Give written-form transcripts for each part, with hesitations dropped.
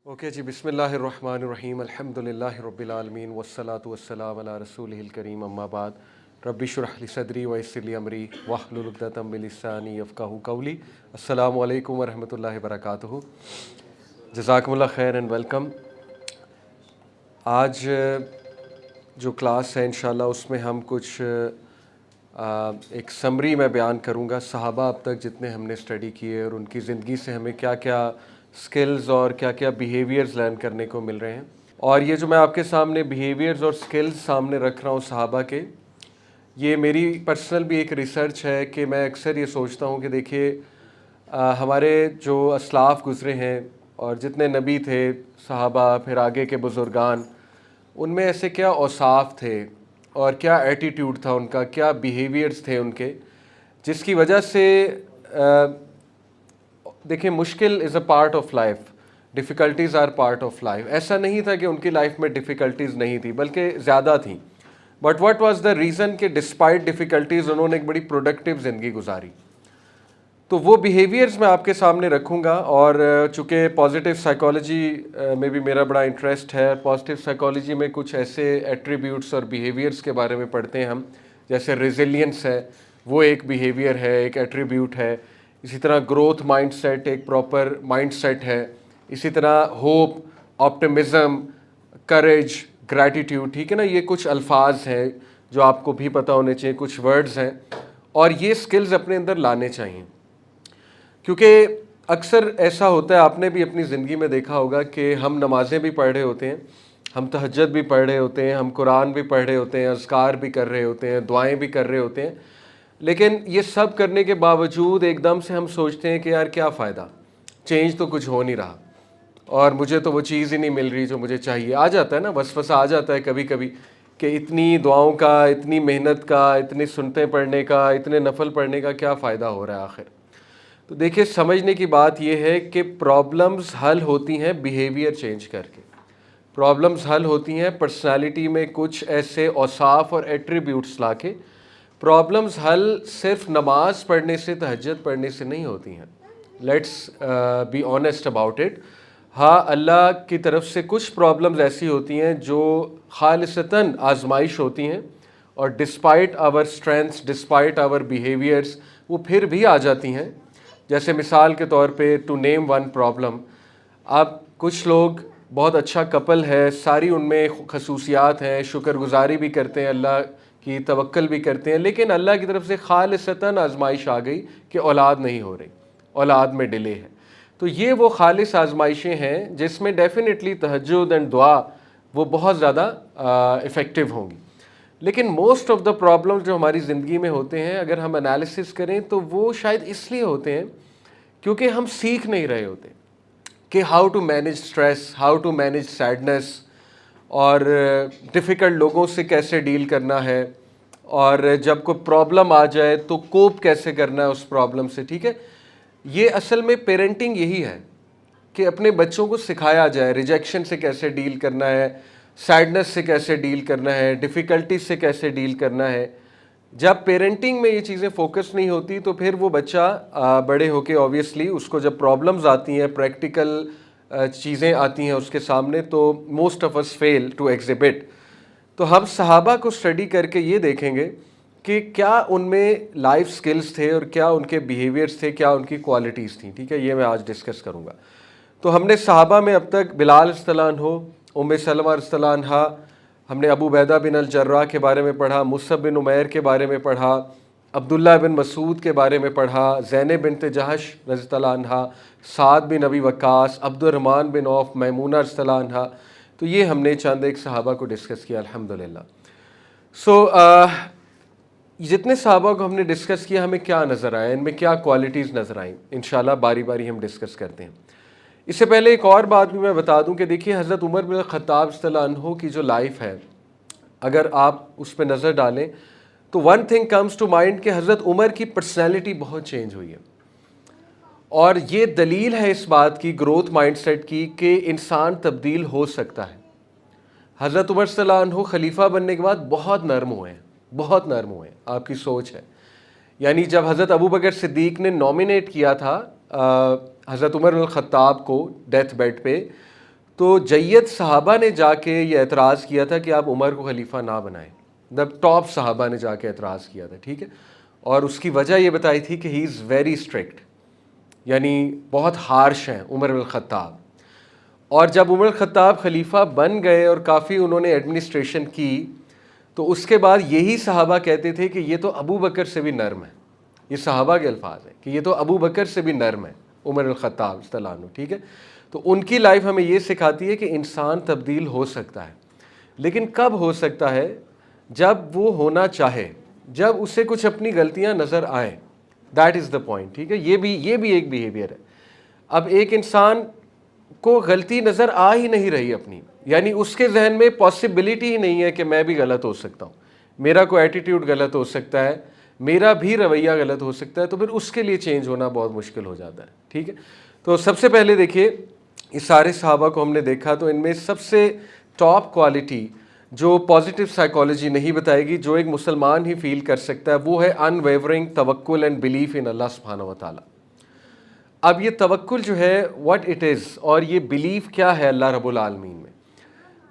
Okay جی، بسم اللہ الرحمن الرحیم، الحمدللہ رب العالمین والصلاة والسلام علی رسولہ الکریم، اما بعد رب اشرح لی صدری ویسر لی امری واحلل عقدۃ من لسانی یفقہوا قولی۔ السلام علیکم ورحمۃ اللہ وبرکاتہ۔ جزاکم اللہ خیر اینڈ ویلکم۔ آج جو کلاس ہے انشاءاللہ اس میں ہم کچھ ایک سمری میں بیان کروں گا، صحابہ اب تک جتنے ہم نے اسٹڈی کیے اور ان کی زندگی سے ہمیں کیا کیا سکلز اور کیا کیا بیہیویئرز لرن کرنے کو مل رہے ہیں۔ اور یہ جو میں آپ کے سامنے بیہیویئرز اور سکلز سامنے رکھ رہا ہوں صحابہ کے، یہ میری پرسنل بھی ایک ریسرچ ہے کہ میں اکثر یہ سوچتا ہوں کہ دیکھیے ہمارے جو اسلاف گزرے ہیں اور جتنے نبی تھے، صحابہ، پھر آگے کے بزرگان، ان میں ایسے کیا اوصاف تھے اور کیا ایٹیٹیوڈ تھا ان کا، کیا بیہیویئرز تھے ان کے، جس کی وجہ سے دیکھیں مشکل is a part of life, difficulties are part of life. ایسا نہیں تھا کہ ان کی لائف میں ڈیفیکلٹیز نہیں تھی، بلکہ زیادہ تھیں۔ But what was the reason کہ ڈسپائٹ ڈیفیکلٹیز انہوں نے ایک بڑی پروڈکٹیو زندگی گزاری۔ تو وہ بیہیویئرز میں آپ کے سامنے رکھوں گا، اور چونکہ پازیٹیو سائیکالوجی میں بھی میرا بڑا انٹرسٹ ہے، پازیٹیو سائیکالوجی میں کچھ ایسے ایٹریبیوٹس اور بیہیویئرز کے بارے میں پڑھتے ہیں ہم، جیسے ریزیلینس ہے، وہ ایک بیہیویئر ہے، ایک ایٹریبیوٹ ہے۔ اسی طرح گروتھ مائنڈ سیٹ ایک پراپر مائنڈ سیٹ ہے۔ اسی طرح ہوپ، آپٹمزم، کریج، گریٹیٹیوڈ، ٹھیک ہے نا، یہ کچھ الفاظ ہیں جو آپ کو بھی پتہ ہونے چاہیے، کچھ ورڈز ہیں، اور یہ سکلز اپنے اندر لانے چاہیے۔ کیونکہ اکثر ایسا ہوتا ہے، آپ نے بھی اپنی زندگی میں دیکھا ہوگا کہ ہم نمازیں بھی پڑھ رہے ہوتے ہیں، ہم تہجد بھی پڑھ رہے ہوتے ہیں، ہم قرآن بھی پڑھ رہے ہوتے ہیں، اذکار بھی کر رہے ہوتے ہیں، دعائیں بھی کر رہے ہوتے ہیں، لیکن یہ سب کرنے کے باوجود ایک دم سے ہم سوچتے ہیں کہ یار کیا فائدہ، چینج تو کچھ ہو نہیں رہا، اور مجھے تو وہ چیز ہی نہیں مل رہی جو مجھے چاہیے۔ آ جاتا ہے نا، وسوسہ آ جاتا ہے کبھی کبھی کہ اتنی دعاؤں کا، اتنی محنت کا، اتنی سنتیں پڑھنے کا، اتنے نفل پڑھنے کا کیا فائدہ ہو رہا ہے آخر؟ تو دیکھیے سمجھنے کی بات یہ ہے کہ پرابلمز حل ہوتی ہیں بیہیویئر چینج کر کے، پرابلمز حل ہوتی ہیں پرسنالٹی میں کچھ ایسے اوصاف اور ایٹریبیوٹس لا کے۔ پرابلمز حل صرف نماز پڑھنے سے، تہجد پڑھنے سے نہیں ہوتی ہیں، let's be honest about it. ہاں، اللہ کی طرف سے کچھ پرابلمز ایسی ہوتی ہیں جو خالصتاً آزمائش ہوتی ہیں، اور ڈسپائٹ آور اسٹرینتھس، ڈسپائٹ آور بیہیویئرس، وہ پھر بھی آ جاتی ہیں۔ جیسے مثال کے طور پہ ٹو نیم ون پرابلم، اب کچھ لوگ بہت اچھا کپل ہے، ساری ان میں خصوصیات ہیں، شکر گزاری بھی کرتے ہیں، اللہ کی توکل بھی کرتے ہیں، لیکن اللہ کی طرف سے خالصتاً آزمائش آ گئی کہ اولاد نہیں ہو رہی، اولاد میں ڈیلے ہے۔ تو یہ وہ خالص آزمائشیں ہیں جس میں ڈیفینیٹلی تہجد اینڈ دعا وہ بہت زیادہ افیکٹو ہوں گی۔ لیکن موسٹ آف دا پرابلم جو ہماری زندگی میں ہوتے ہیں، اگر ہم انالیسس کریں تو وہ شاید اس لیے ہوتے ہیں کیونکہ ہم سیکھ نہیں رہے ہوتے کہ how to manage stress, how to manage sadness, اور ڈیفیکلٹ لوگوں سے کیسے ڈیل کرنا ہے، اور جب کوئی پرابلم آ جائے تو کوپ کیسے کرنا ہے اس پرابلم سے، ٹھیک ہے۔ یہ اصل میں پیرنٹنگ یہی ہے کہ اپنے بچوں کو سکھایا جائے ریجیکشن سے کیسے ڈیل کرنا ہے، سیڈنس سے کیسے ڈیل کرنا ہے، ڈیفیکلٹیز سے کیسے ڈیل کرنا ہے۔ جب پیرنٹنگ میں یہ چیزیں فوکس نہیں ہوتی تو پھر وہ بچہ بڑے ہو کے آبویسلی اس کو جب پرابلمز آتی ہیں، پریکٹیکل چیزیں آتی ہیں اس کے سامنے، تو most of us fail to exhibit. تو ہم صحابہ کو اسٹڈی کر کے یہ دیکھیں گے کہ کیا ان میں لائف سکلز تھے اور کیا ان کے بیہیویئرس تھے، کیا ان کی کوالٹیز تھیں، ٹھیک ہے، یہ میں آج ڈسکس کروں گا۔ تو ہم نے صحابہ میں اب تک بلال رضی اللہ عنہ، ام سلمہ رضی اللہ عنہا، ہم نے ابو عبیدہ بن الجراح کے بارے میں پڑھا، مصعب بن عمیر کے بارے میں پڑھا، عبداللہ بن مسعود کے بارے میں پڑھا، زینب بنت جہش رضی اللہ عنہا، سعد بن ابی وقاص، عبد الرحمن بن عوف، میمونہ رضی اللہ عنہا۔ تو یہ ہم نے چند ایک صحابہ کو ڈسکس کیا الحمدللہ۔ جتنے صحابہ کو ہم نے ڈسکس کیا، ہمیں کیا نظر آیا، ان میں کیا کوالٹیز نظر آئیں، انشاءاللہ باری باری ہم ڈسکس کرتے ہیں۔ اس سے پہلے ایک اور بات بھی میں بتا دوں کہ دیکھیے حضرت عمر بن الخطاب رضی اللہ عنہ کی جو لائف ہے، اگر آپ اس پہ نظر ڈالیں تو one thing comes to mind کہ حضرت عمر کی پرسنالٹی بہت چینج ہوئی ہے، اور یہ دلیل ہے اس بات کی، گروتھ مائنڈ سیٹ کی، کہ انسان تبدیل ہو سکتا ہے۔ حضرت عمر صلی اللہ عنہ خلیفہ بننے کے بعد بہت نرم ہوئے ہیں، بہت نرم ہوئے ہیں، آپ کی سوچ ہے۔ یعنی جب حضرت ابوبکر صدیق نے نامینیٹ کیا تھا حضرت عمر بن الخطاب کو ڈیتھ بیڈ پہ، تو جید صحابہ نے جا کے یہ اعتراض کیا تھا کہ آپ عمر کو خلیفہ نہ بنائیں. ٹاپ صحابہ نے جا کے اعتراض کیا تھا, ٹھیک ہے, اور اس کی وجہ یہ بتائی تھی کہ ہی از ویری اسٹرکٹ, یعنی بہت ہارش ہیں عمر بن الخطاب. اور جب عمر الخطاب خلیفہ بن گئے اور کافی انہوں نے ایڈمنسٹریشن کی, تو اس کے بعد یہی صحابہ کہتے تھے کہ یہ تو ابو بکر سے بھی نرم ہے. یہ صحابہ کے الفاظ ہیں کہ یہ تو ابو بکر سے بھی نرم ہے عمر الخطاب رضی اللہ عنہ, ٹھیک ہے. تو ان کی لائف ہمیں یہ سکھاتی ہے کہ انسان تبدیل ہو سکتا ہے, لیکن کب ہو سکتا ہے؟ جب وہ ہونا چاہے, جب اسے کچھ اپنی غلطیاں نظر آئیں. دیٹ از دا پوائنٹ, ٹھیک ہے. یہ بھی ایک بیہیویئر ہے. اب ایک انسان کو غلطی نظر آ ہی نہیں رہی اپنی, یعنی اس کے ذہن میں پاسبلٹی ہی نہیں ہے کہ میں بھی غلط ہو سکتا ہوں, میرا کوئی ایٹیٹیوڈ غلط ہو سکتا ہے, میرا بھی رویہ غلط ہو سکتا ہے, تو پھر اس کے لیے چینج ہونا بہت مشکل ہو جاتا ہے, ٹھیک ہے. تو سب سے پہلے دیکھیے اس سارے صحابہ کو ہم نے دیکھا, تو ان میں سب سے ٹاپ کوالٹی جو پازیٹیو سائیکالوجی نہیں بتائے گی, جو ایک مسلمان ہی فیل کر سکتا ہے, وہ ہے ان ویورنگ توکل اینڈ بلیف ان اللہ سبحانہ و تعالیٰ. اب یہ توکل جو ہے واٹ اٹ از, اور یہ بلیف کیا ہے اللہ رب العالمین میں.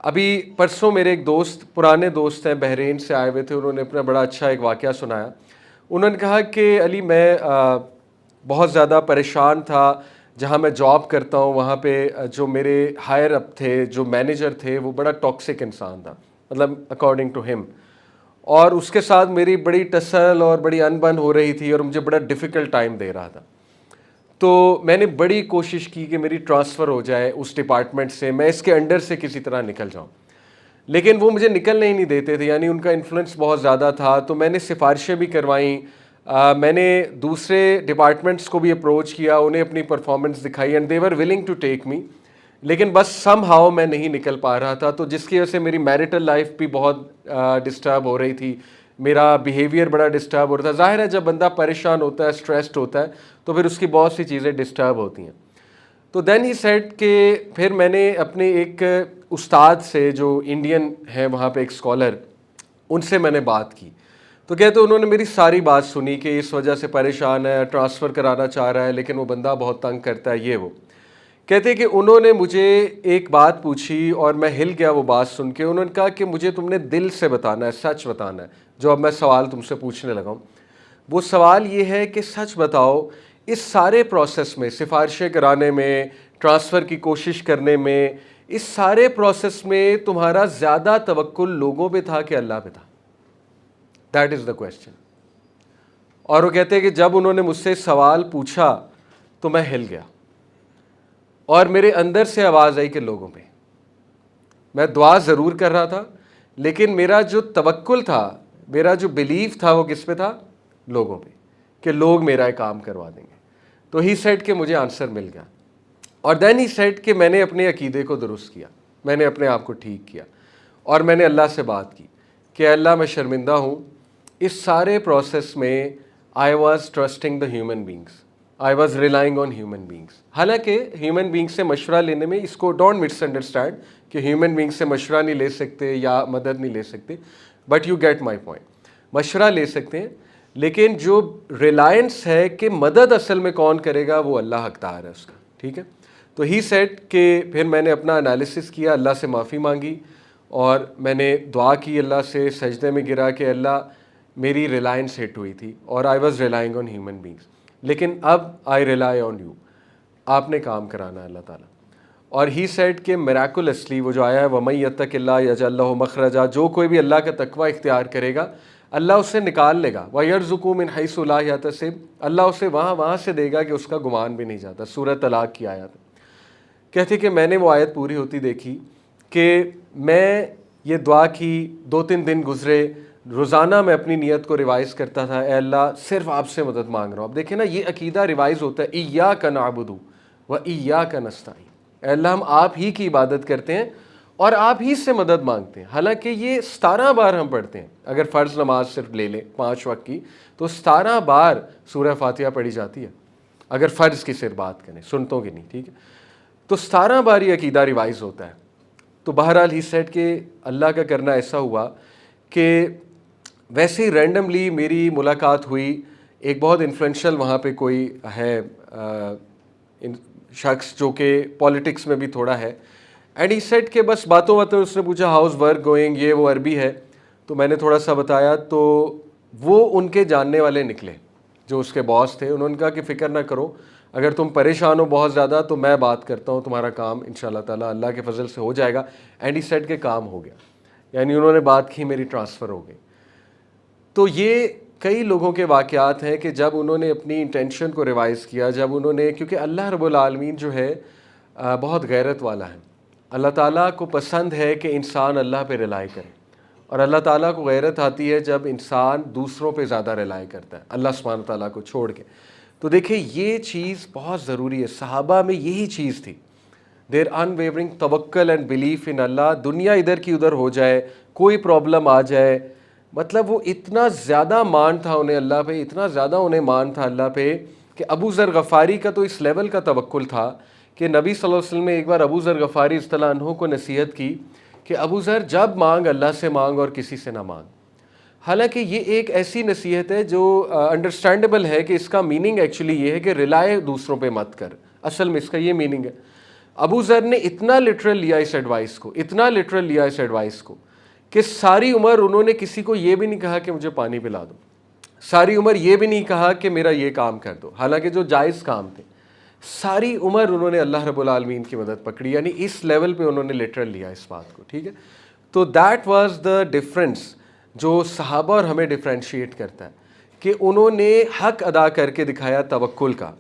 ابھی پرسوں میرے ایک دوست, پرانے دوست ہیں, بحرین سے آئے ہوئے تھے, انہوں نے اپنا بڑا اچھا ایک واقعہ سنایا. انہوں نے کہا کہ علی میں بہت زیادہ پریشان تھا, جہاں میں جاب کرتا ہوں وہاں پہ جو میرے ہائر اپ تھے, جو مینیجر تھے, وہ بڑا ٹاکسک انسان تھا, مطلب اکارڈنگ ٹو ہم, اور اس کے ساتھ میری بڑی ٹسل اور بڑی انبن ہو رہی تھی, اور مجھے بڑا ڈیفیکلٹ ٹائم دے رہا تھا. تو میں نے بڑی کوشش کی کہ میری ٹرانسفر ہو جائے اس ڈپارٹمنٹ سے, میں اس کے انڈر سے کسی طرح نکل جاؤں, لیکن وہ مجھے نکلنے ہی نہیں دیتے تھے, یعنی ان کا انفلوئنس بہت زیادہ تھا. تو میں نے سفارشیں بھی کروائیں, میں نے دوسرے ڈپارٹمنٹس کو بھی اپروچ کیا, انہیں اپنی پرفارمنس دکھائی, and they were willing to take می, لیکن بس سم ہاؤ میں نہیں نکل پا رہا تھا. تو جس کی وجہ سے میری میرٹل لائف بھی بہت ڈسٹرب ہو رہی تھی, میرا بیہیویئر بڑا ڈسٹرب ہو رہا تھا. ظاہر ہے جب بندہ پریشان ہوتا ہے, اسٹریسڈ ہوتا ہے, تو پھر اس کی بہت سی چیزیں ڈسٹرب ہوتی ہیں. تو دین ہی سیڈ کہ پھر میں نے اپنے ایک استاد سے جو انڈین ہیں وہاں پہ ایک اسکالر, ان سے میں نے بات کی. تو کہتے انہوں نے میری ساری بات سنی کہ اس وجہ سے پریشان ہے, ٹرانسفر کرانا چاہ رہا ہے, لیکن وہ بندہ بہت تنگ کرتا ہے, یہ وہ. کہتے کہ انہوں نے مجھے ایک بات پوچھی اور میں ہل گیا وہ بات سن کے. انہوں نے کہا کہ مجھے تم نے دل سے بتانا ہے, سچ بتانا ہے. جو اب میں سوال تم سے پوچھنے لگا ہوں, وہ سوال یہ ہے کہ سچ بتاؤ, اس سارے پروسیس میں, سفارشیں کرانے میں, ٹرانسفر کی کوشش کرنے میں, اس سارے پروسیس میں تمہارا زیادہ توکل لوگوں پہ تھا کہ اللہ پہ تھا؟ That is the question. اور وہ کہتے ہیں کہ جب انہوں نے مجھ سے سوال پوچھا تو میں ہل گیا, اور میرے اندر سے آواز آئی کہ لوگوں پہ. میں دعا ضرور کر رہا تھا, لیکن میرا جو توکل تھا, میرا جو بلیف تھا, وہ کس پہ تھا؟ لوگوں پہ, کہ لوگ میرا کام کروا دیں گے. تو ہی سیڈ کہ مجھے آنسر مل گیا. اور دین ہی سیڈ کہ میں نے اپنے عقیدے کو درست کیا, میں نے اپنے آپ کو ٹھیک کیا, اور میں نے اللہ سے بات کی کہ اللہ میں شرمندہ ہوں, اس سارے پروسیس میں I was trusting the human beings, I was relying on human beings. حالانکہ ہیومن بینگ سے مشورہ لینے میں, اس کو ڈونٹ مس انڈرسٹینڈ کہ ہیومن بینگ سے مشورہ نہیں لے سکتے یا مدد نہیں لے سکتے, but you get my point. مشورہ لے سکتے ہیں, لیکن جو ریلائنس ہے کہ مدد اصل میں کون کرے گا, وہ اللہ حقدار ہے اس کا, ٹھیک ہے. تو ہی سیڈ کہ پھر میں نے اپنا انالیسس کیا, اللہ سے معافی مانگی, اور میں نے دعا کی اللہ سے, سجدے میں گرا کہ اللہ میری ریلائنس ہٹ ہوئی تھی, اور I was relying on human beings, لیکن اب آئی ریلائی آن یو, آپ نے کام کرانا ہے اللہ تعالیٰ. اور ہی سیڈ کہ میراکولسلی وہ جو آیا ہے وَمَن يَتَّقِ اللَّهَ يَجْعَل لَّهُ مَخْرَجًا, جو کوئی بھی اللہ کا تقوی اختیار کرے گا اللہ اسے نکال لے گا. وَيَرْزُقُهُ مِنْ حَيْثُ لَا يَحْتَسِبُ, اللہ اسے وہاں سے دے گا کہ اس کا گمان بھی نہیں جاتا. سورۃ طلاق کی آیت. کہتے کہ میں نے وہ آیت پوری ہوتی دیکھی کہ میں یہ دعا کی, 2-3 دن گزرے, روزانہ میں اپنی نیت کو ریوائز کرتا تھا, اے اللہ صرف آپ سے مدد مانگ رہا ہوں. اب دیکھیں نا, یہ عقیدہ ریوائز ہوتا ہے, ایاک نعبد و ایاک نستعین, اے اللہ ہم آپ ہی کی عبادت کرتے ہیں اور آپ ہی سے مدد مانگتے ہیں. حالانکہ یہ 17 بار ہم پڑھتے ہیں, اگر فرض نماز صرف لے لیں 5 وقت کی, تو 17 بار سورہ فاتحہ پڑھی جاتی ہے, اگر فرض کی صرف بات کریں, سنتوں کی نہیں, ٹھیک ہے. تو 17 بار یہ عقیدہ ریوائز ہوتا ہے. تو بہرحال ہی سیڈ کہ اللہ کا کرنا ایسا ہوا کہ ویسے ہی رینڈملی میری ملاقات ہوئی, ایک بہت انفلوئنشل وہاں پہ کوئی ہے شخص جو کہ پولیٹکس میں بھی تھوڑا ہے, اینڈ ہی سیڈ کہ بس باتوں باتوں اس نے پوچھا ہاؤز ورک گوئنگ، یہ وہ عربی ہے تو میں نے تھوڑا سا بتایا. تو وہ ان کے جاننے والے نکلے جو اس کے باس تھے. انہوں نے کہا کہ فکر نہ کرو، اگر تم پریشان ہو بہت زیادہ تو میں بات کرتا ہوں، تمہارا کام انشاءاللہ تعالیٰ اللہ کے فضل سے ہو جائے گا. اینڈ ہی سیڈ کہ کام ہو گیا، یعنی انہوں نے بات کی، میری ٹرانسفر ہو گئی. تو یہ کئی لوگوں کے واقعات ہیں کہ جب انہوں نے اپنی انٹینشن کو ریوائز کیا، جب انہوں نے، کیونکہ اللہ رب العالمین جو ہے بہت غیرت والا ہے. اللہ تعالیٰ کو پسند ہے کہ انسان اللہ پہ ریلائی کرے، اور اللہ تعالیٰ کو غیرت آتی ہے جب انسان دوسروں پہ زیادہ ریلائی کرتا ہے اللہ سبحانہ تعالیٰ کو چھوڑ کے. تو دیکھیں یہ چیز بہت ضروری ہے. صحابہ میں یہی چیز تھی، دیر انویورنگ توکل اینڈ بلیف ان اللہ. دنیا ادھر کی ادھر ہو جائے، کوئی پرابلم آ جائے، مطلب وہ اتنا زیادہ مان تھا انہیں اللہ پہ، اتنا زیادہ انہیں مان تھا اللہ پہ کہ ابو ذر غفاری کا تو اس لیول کا توکل تھا کہ نبی صلی اللہ علیہ وسلم نے ایک بار ابو ذر غفاری رضی اللہ عنہ کو نصیحت کی کہ ابو ذر جب مانگ اللہ سے مانگ اور کسی سے نہ مانگ. حالانکہ یہ ایک ایسی نصیحت ہے جو انڈرسٹینڈیبل ہے کہ اس کا میننگ ایکچولی یہ ہے کہ ریلائے دوسروں پہ مت کر، اصل میں اس کا یہ میننگ ہے. ابو ذر نے اتنا لٹرل لیا اس ایڈوائس کو، اتنا لٹرل لیا اس ایڈوائس کو کہ ساری عمر انہوں نے کسی کو یہ بھی نہیں کہا کہ مجھے پانی پلا دو، ساری عمر یہ بھی نہیں کہا کہ میرا یہ کام کر دو، حالانکہ جو جائز کام تھے. ساری عمر انہوں نے اللہ رب العالمین کی مدد پکڑی، یعنی اس لیول پہ انہوں نے لٹرل لیا اس بات کو. ٹھیک ہے، تو دیٹ واز دا ڈفرینس جو صحابہ اور ہمیں ڈفرینشیٹ کرتا ہے کہ انہوں نے حق ادا کر کے دکھایا توکل کا.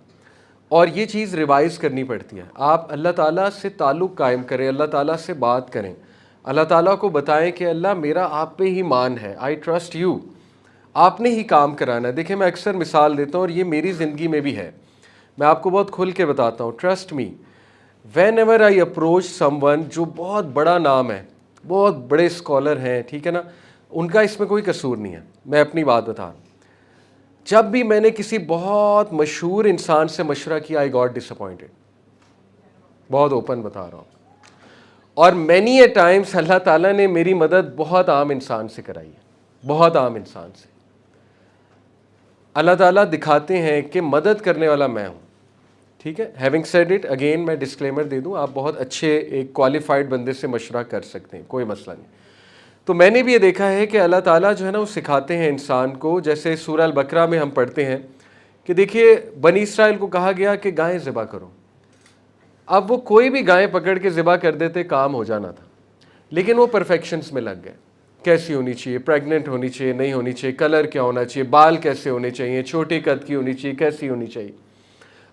اور یہ چیز ریوائز کرنی پڑتی ہے. آپ اللہ تعالیٰ سے تعلق قائم کریں، اللہ تعالیٰ سے بات کریں، اللہ تعالیٰ کو بتائیں کہ اللہ میرا آپ پہ ہی مان ہے، آئی ٹرسٹ یو، آپ نے ہی کام کرانا ہے. دیکھیں میں اکثر مثال دیتا ہوں اور یہ میری زندگی میں بھی ہے، میں آپ کو بہت کھل کے بتاتا ہوں. Trust me, when ever I approach some one جو بہت بڑا نام ہے، بہت بڑے اسکالر ہیں، ٹھیک ہے نا، ان کا اس میں کوئی قصور نہیں ہے، میں اپنی بات بتا رہا ہوں. جب بھی میں نے کسی بہت مشہور انسان سے مشورہ کیا آئی گاٹ ڈس اپوائنٹڈ، بہت اوپن بتا رہا ہوں. اور مینی اے ٹائمس اللہ تعالیٰ نے میری مدد بہت عام انسان سے کرائی ہے، بہت عام انسان سے. اللہ تعالیٰ دکھاتے ہیں کہ مدد کرنے والا میں ہوں. ٹھیک ہے، ہیونگ سیڈ اٹ اگین میں ڈسکلیمر دے دوں، آپ بہت اچھے ایک کوالیفائڈ بندے سے مشورہ کر سکتے ہیں، کوئی مسئلہ نہیں. تو میں نے بھی یہ دیکھا ہے کہ اللہ تعالیٰ جو ہے نا وہ سکھاتے ہیں انسان کو. جیسے سورہ البقرہ میں ہم پڑھتے ہیں کہ دیکھیے بنی اسرائیل کو کہا گیا کہ گائیں ذبح کرو. اب وہ کوئی بھی گائیں پکڑ کے ذبح کر دیتے، کام ہو جانا تھا، لیکن وہ پرفیکشنز میں لگ گئے. کیسی ہونی چاہیے، پریگننٹ ہونی چاہیے، نہیں ہونی چاہیے، کلر کیا ہونا چاہیے، بال کیسے ہونے چاہیے، چھوٹے قد کی ہونی چاہیے، کیسی ہونی چاہیے.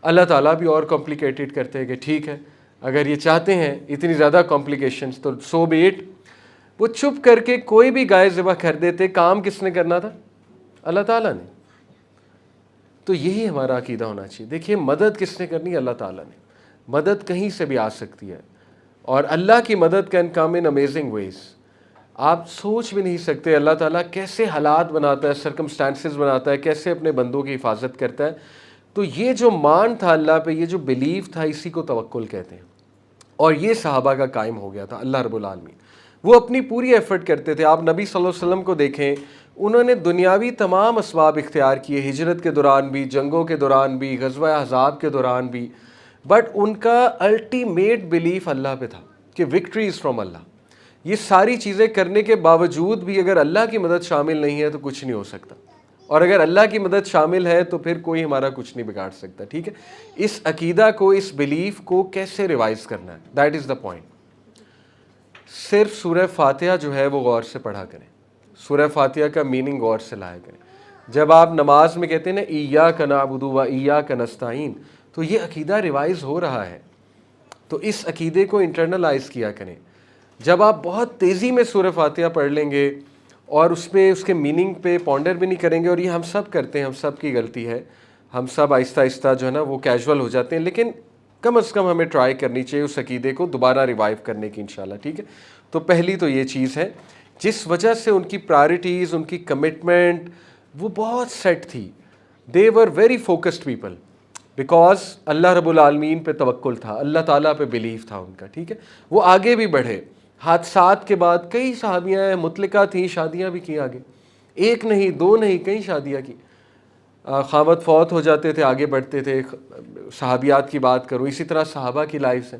اللہ تعالیٰ بھی اور کمپلیکیٹڈ کرتے ہیں کہ ٹھیک ہے اگر یہ چاہتے ہیں اتنی زیادہ کمپلیکیشنز تو سو بی اٹ. وہ چپ کر کے کوئی بھی گائے ذبح کر دیتے، کام کس نے کرنا تھا؟ اللہ تعالیٰ نے. تو یہی ہمارا عقیدہ ہونا چاہیے. دیکھیے مدد کس نے کرنی؟ اللہ تعالیٰ نے. مدد کہیں سے بھی آ سکتی ہے، اور اللہ کی مدد کین کم ان امیزنگ ویز. آپ سوچ بھی نہیں سکتے اللہ تعالیٰ کیسے حالات بناتا ہے، سرکمسٹانسز بناتا ہے، کیسے اپنے بندوں کی حفاظت کرتا ہے. تو یہ جو مان تھا اللہ پہ، یہ جو بلیف تھا، اسی کو توکل کہتے ہیں. اور یہ صحابہ کا قائم ہو گیا تھا. اللہ رب العالمین وہ اپنی پوری ایفرٹ کرتے تھے. آپ نبی صلی اللہ علیہ وسلم کو دیکھیں، انہوں نے دنیاوی تمام اسباب اختیار کیے، ہجرت کے دوران بھی، جنگوں کے دوران بھی، غزوہ احزاب کے دوران بھی، بٹ ان کا الٹیمیٹ بلیف اللہ پہ تھا کہ وکٹری از فرام اللہ. یہ ساری چیزیں کرنے کے باوجود بھی اگر اللہ کی مدد شامل نہیں ہے تو کچھ نہیں ہو سکتا، اور اگر اللہ کی مدد شامل ہے تو پھر کوئی ہمارا کچھ نہیں بگاڑ سکتا. ٹھیک ہے، اس عقیدہ کو، اس بلیف کو کیسے ریوائز کرنا ہے، دیٹ از دا پوائنٹ. صرف سورہ فاتحہ جو ہے وہ غور سے پڑھا کریں، سورہ فاتحہ کا میننگ غور سے لایا کریں. جب آپ نماز میں کہتے ہیں نا ایاک نعبد و ایاک نستعین، تو یہ عقیدہ ریوائز ہو رہا ہے، تو اس عقیدے کو انٹرنلائز کیا کریں. جب آپ بہت تیزی میں سورہ فاتحہ پڑھ لیں گے اور اس پہ، اس کے میننگ پہ پونڈر بھی نہیں کریں گے، اور یہ ہم سب کرتے ہیں، ہم سب کی غلطی ہے، ہم سب آہستہ آہستہ جو ہے نا وہ کیجول ہو جاتے ہیں، لیکن کم از کم ہمیں ٹرائی کرنی چاہیے اس عقیدے کو دوبارہ ریوائیو کرنے کی انشاءاللہ. ٹھیک ہے، تو پہلی تو یہ چیز ہے جس وجہ سے ان کی پرائرٹیز، ان کی کمٹمنٹ وہ بہت سیٹ تھی. They were very focused people because اللہ رب العالمین پہ توکل تھا، اللہ تعالیٰ پہ بلیف تھا ان کا. ٹھیک ہے، وہ آگے بھی بڑھے. حادثات کے بعد کئی صحابیاں ہیں، مطلقہ تھیں، شادیاں بھی کی آگے، ایک نہیں، دو نہیں، کئی شادیاں کی. خاوند فوت ہو جاتے تھے، آگے بڑھتے تھے. صحابیات کی بات کروں، اسی طرح صحابہ کی لائفز ہیں.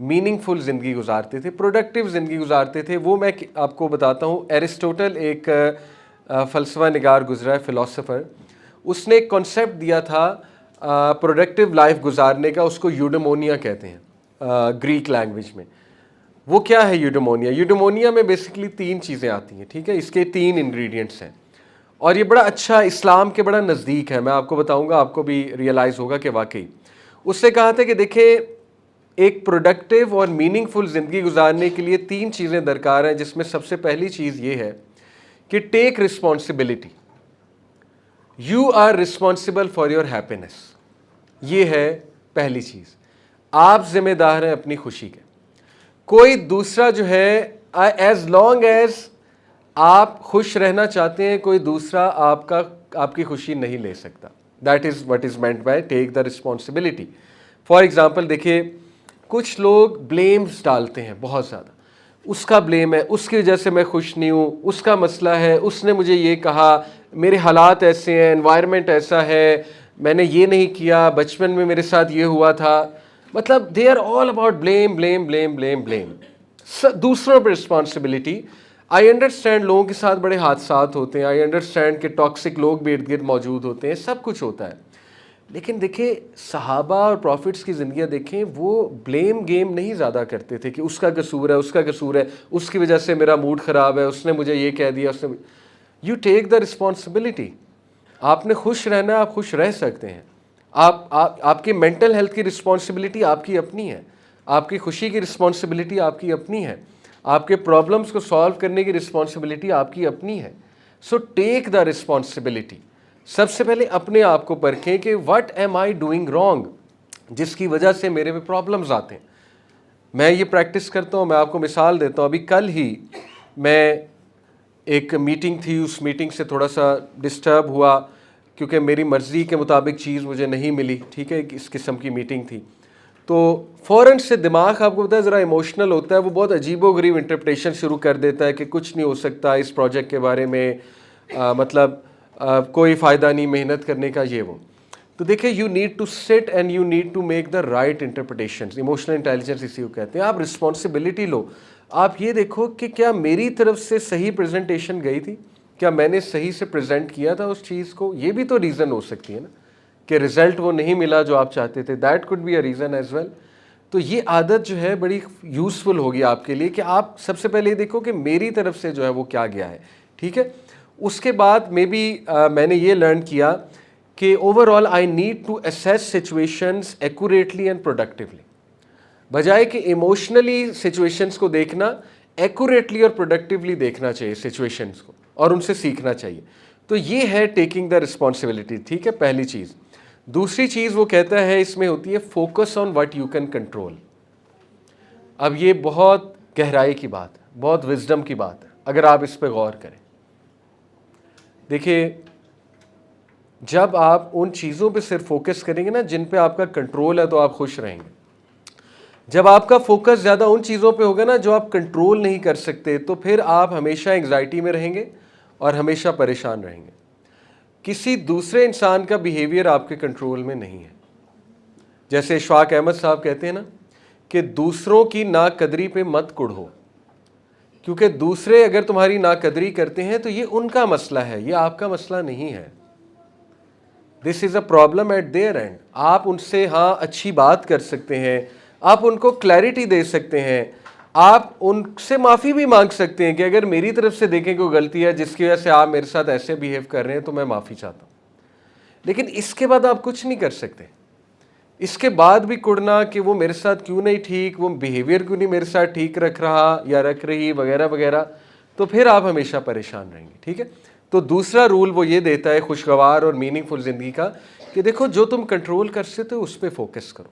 میننگ فل زندگی گزارتے تھے, پروڈکٹیو زندگی گزارتے تھے. وہ میں آپ کو بتاتا ہوں. ایرسٹوٹل ایک فلسفہ نگار گزرا ہے, فلاسفر, اس نے ایک کانسیپٹ دیا تھا پروڈکٹیو لائف گزارنے کا, اس کو یوڈیمونیا کہتے ہیں گریک لینگویج میں. وہ کیا ہے یوڈیمونیا؟ یوڈیمونیا میں بیسکلی 3 چیزیں آتی ہیں, ٹھیک ہے, اس کے 3 انگریڈینٹس ہیں, اور یہ بڑا اچھا اسلام کے بڑا نزدیک ہے. میں آپ کو بتاؤں گا, آپ کو بھی ریئلائز ہوگا کہ واقعی اس سے کہا تھا کہ دیکھیں ایک پروڈکٹیو اور میننگ فل زندگی گزارنے کے لیے 3 چیزیں درکار ہیں, جس میں سب سے پہلی چیز یہ ہے کہ take responsibility. You are responsible for your happiness. یہ ہے پہلی چیز, آپ ذمہ دار ہیں اپنی خوشی کے. کوئی دوسرا جو ہے, ایز لانگ ایز آپ خوش رہنا چاہتے ہیں, کوئی دوسرا آپ کی خوشی نہیں لے سکتا. That is what is meant by take the responsibility. For example دیکھیے, کچھ لوگ بلیمز ڈالتے ہیں بہت زیادہ, اس کا بلیم ہے, اس کی وجہ سے میں خوش نہیں ہوں, اس کا مسئلہ ہے, اس نے مجھے یہ کہا, میرے حالات ایسے ہیں, انوائرمنٹ ایسا ہے, میں نے یہ نہیں کیا, بچپن میں میرے ساتھ یہ ہوا تھا. مطلب they are all about blame blame blame blame blame, دوسروں پہ رسپانسبلٹی. آئی انڈرسٹینڈ لوگوں کے ساتھ بڑے حادثات ہوتے ہیں, آئی انڈرسٹینڈ کہ ٹاکسک لوگ بھی ارد گرد موجود ہوتے ہیں, سب کچھ ہوتا ہے, لیکن دیکھیں صحابہ اور پروفٹس کی زندگیاں دیکھیں, وہ بلیم گیم نہیں زیادہ کرتے تھے کہ اس کا قصور ہے, اس کا قصور ہے, اس کی وجہ سے میرا موڈ خراب ہے, اس نے مجھے یہ کہہ دیا, اس نے. You take the responsibility. آپ نے خوش رہنا ہے, آپ خوش رہ سکتے ہیں. آپ کی مینٹل ہیلتھ کی رسپانسبلٹی آپ کی اپنی ہے, آپ کی خوشی کی رسپانسبلٹی آپ کی اپنی ہے, آپ کے پرابلمس کو سالو کرنے کی رسپانسبلٹی آپ کی اپنی ہے. سو ٹیک دا رسپانسبلٹی. سب سے پہلے اپنے آپ کو پرکھیں کہ what am I doing wrong, جس کی وجہ سے میرے میں پرابلمز آتے ہیں. میں یہ پریکٹس کرتا ہوں, میں آپ کو مثال دیتا ہوں. ابھی کل ہی میں ایک میٹنگ تھی, اس میٹنگ سے تھوڑا سا ڈسٹرب ہوا کیونکہ میری مرضی کے مطابق چیز مجھے نہیں ملی, ٹھیک ہے, اس قسم کی میٹنگ تھی. تو فوراً سے دماغ آپ کو پتہ ہے ذرا ایموشنل ہوتا ہے, وہ بہت عجیب و غریب انٹرپریٹیشن شروع کر دیتا ہے کہ کچھ نہیں ہو سکتا اس پروجیکٹ کے بارے میں, مطلب کوئی فائدہ نہیں محنت کرنے کا, یہ وہ. تو دیکھیں you need to sit and you need to make the right interpretations. Emotional intelligence اسی کو کہتے ہیں. آپ رسپانسبلٹی لو, آپ یہ دیکھو کہ کیا میری طرف سے صحیح پریزنٹیشن گئی تھی, کیا میں نے صحیح سے پریزنٹ کیا تھا اس چیز کو. یہ بھی تو ریزن ہو سکتی ہے نا کہ رزلٹ وہ نہیں ملا جو آپ چاہتے تھے, that could be a reason as well. تو یہ عادت جو ہے بڑی یوزفل ہوگی آپ کے لیے کہ آپ سب سے پہلے یہ دیکھو کہ میری طرف سے جو ہے وہ کیا گیا ہے, ٹھیک ہے. اس کے بعد میں نے یہ لرن کیا کہ overall I need to assess situations accurately and productively. بجائے کہ ایموشنلی سچویشنز کو دیکھنا, ایکوریٹلی اور پروڈکٹیولی دیکھنا چاہیے سچویشنز کو, اور ان سے سیکھنا چاہیے. تو یہ ہے ٹیکنگ دا رسپانسبلٹی, ٹھیک ہے, پہلی چیز. دوسری چیز وہ کہتا ہے اس میں ہوتی ہے focus on what you can control. اب یہ بہت گہرائی کی بات ہے, بہت وزڈم کی بات ہے, اگر آپ اس پہ غور کریں. دیکھیے جب آپ ان چیزوں پہ صرف فوکس کریں گے نا جن پہ آپ کا کنٹرول ہے, تو آپ خوش رہیں گے. جب آپ کا فوکس زیادہ ان چیزوں پہ ہوگا نا جو آپ کنٹرول نہیں کر سکتے, تو پھر آپ ہمیشہ انگزائٹی میں رہیں گے اور ہمیشہ پریشان رہیں گے. کسی دوسرے انسان کا بیہیویئر آپ کے کنٹرول میں نہیں ہے. جیسے اشفاق احمد صاحب کہتے ہیں نا کہ دوسروں کی ناقدری پہ مت کڑھو, کیونکہ دوسرے اگر تمہاری ناقدری کرتے ہیں تو یہ ان کا مسئلہ ہے, یہ آپ کا مسئلہ نہیں ہے. This is a problem at their end. آپ ان سے ہاں اچھی بات کر سکتے ہیں, آپ ان کو کلیئرٹی دے سکتے ہیں, آپ ان سے معافی بھی مانگ سکتے ہیں کہ اگر میری طرف سے دیکھیں کوئی غلطی ہے جس کی وجہ سے آپ میرے ساتھ ایسے بیہیو کر رہے ہیں تو میں معافی چاہتا ہوں. لیکن اس کے بعد آپ کچھ نہیں کر سکتے. اس کے بعد بھی کڑنا کہ وہ میرے ساتھ کیوں نہیں ٹھیک, وہ بیہیویئر کیوں نہیں میرے ساتھ ٹھیک رکھ رہا یا رکھ رہی وغیرہ وغیرہ, تو پھر آپ ہمیشہ پریشان رہیں گے, ٹھیک ہے. تو دوسرا رول وہ یہ دیتا ہے خوشگوار اور میننگ فل زندگی کا کہ دیکھو جو تم کنٹرول کر سکتے ہو اس پہ فوکس کرو.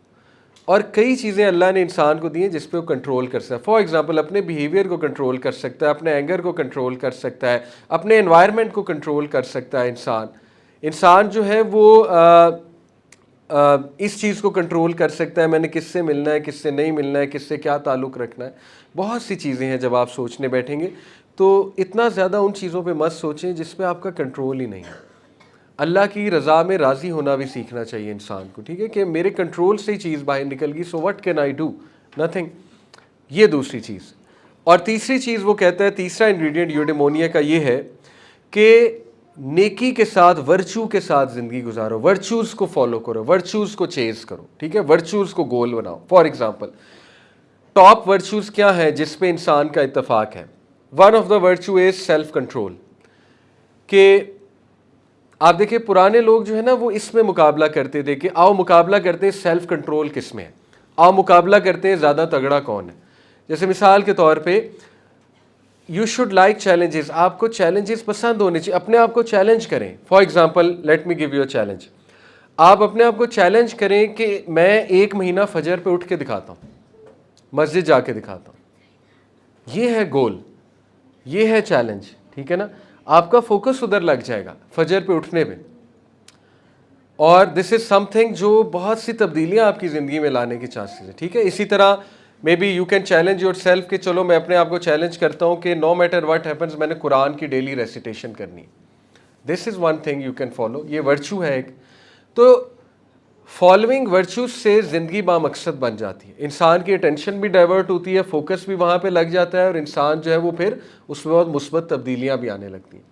اور کئی چیزیں اللہ نے انسان کو دی ہیں جس پہ وہ کنٹرول کر سکتا ہے. فار ایگزامپل اپنے بیہیویئر کو کنٹرول کر سکتا ہے, اپنے اینگر کو کنٹرول کر سکتا ہے, اپنے انوائرمنٹ کو کنٹرول کر سکتا ہے. انسان جو ہے وہ اس چیز کو کنٹرول کر سکتا ہے, میں نے کس سے ملنا ہے, کس سے نہیں ملنا ہے, کس سے کیا تعلق رکھنا ہے. بہت سی چیزیں ہیں. جب آپ سوچنے بیٹھیں گے تو اتنا زیادہ ان چیزوں پہ مت سوچیں جس پہ آپ کا کنٹرول ہی نہیں ہے. اللہ کی رضا میں راضی ہونا بھی سیکھنا چاہیے انسان کو, ٹھیک ہے, کہ میرے کنٹرول سے ہی چیز باہر نکل گئی, so what can I do, nothing. یہ دوسری چیز. اور تیسری چیز وہ کہتا ہے, تیسرا انگریڈینٹ یوڈیمونیا کا یہ ہے کہ نیکی کے ساتھ, ورچو کے ساتھ زندگی گزارو, ورچوز کو فالو کرو, ورچوز کو چیز کرو, ٹھیک ہے, ورچوز کو گول بناؤ. فار ایگزامپل ٹاپ ورچوز کیا ہیں جس پہ انسان کا اتفاق ہے؟ One of the virtue is self control. کہ آپ دیکھیں پرانے لوگ جو ہے نا وہ اس میں مقابلہ کرتے تھے کہ آؤ مقابلہ کرتے ہیں سیلف کنٹرول کس میں ہے, آؤ مقابلہ کرتے ہیں زیادہ تگڑا کون ہے. جیسے مثال کے طور پہ یو شوڈ لائک چیلنجز, آپ کو چیلنجز پسند ہونے چاہیے, اپنے آپ کو چیلنج کریں. For example let me give you a challenge, آپ اپنے آپ کو چیلنج کریں کہ میں 1 مہینہ فجر پہ اٹھ کے دکھاتا ہوں, مسجد جا کے دکھاتا ہوں. یہ ہے گول, یہ ہے چیلنج, ٹھیک ہے نا. آپ کا فوکس ادھر لگ جائے گا فجر پہ اٹھنے پہ, اور دس از سم تھنگ جو بہت سی تبدیلیاں آپ کی زندگی میں لانے کی چانسز ہے, ٹھیک ہے. اسی طرح maybe you can challenge yourself کہ چلو میں اپنے آپ کو چیلنج کرتا ہوں کہ نو میٹر واٹ ہیپنز میں نے قرآن کی ڈیلی ریسیٹیشن کرنی. This is one thing you can follow, یہ ورچو ہے ایک. تو فالوئنگ ورچوز سے زندگی بامقصد بن جاتی ہے, انسان کی اٹینشن بھی ڈائیورٹ ہوتی ہے, فوکس بھی وہاں پہ لگ جاتا ہے, اور انسان جو ہے وہ پھر اس میں بہت مثبت تبدیلیاں بھی آنے لگتی ہیں.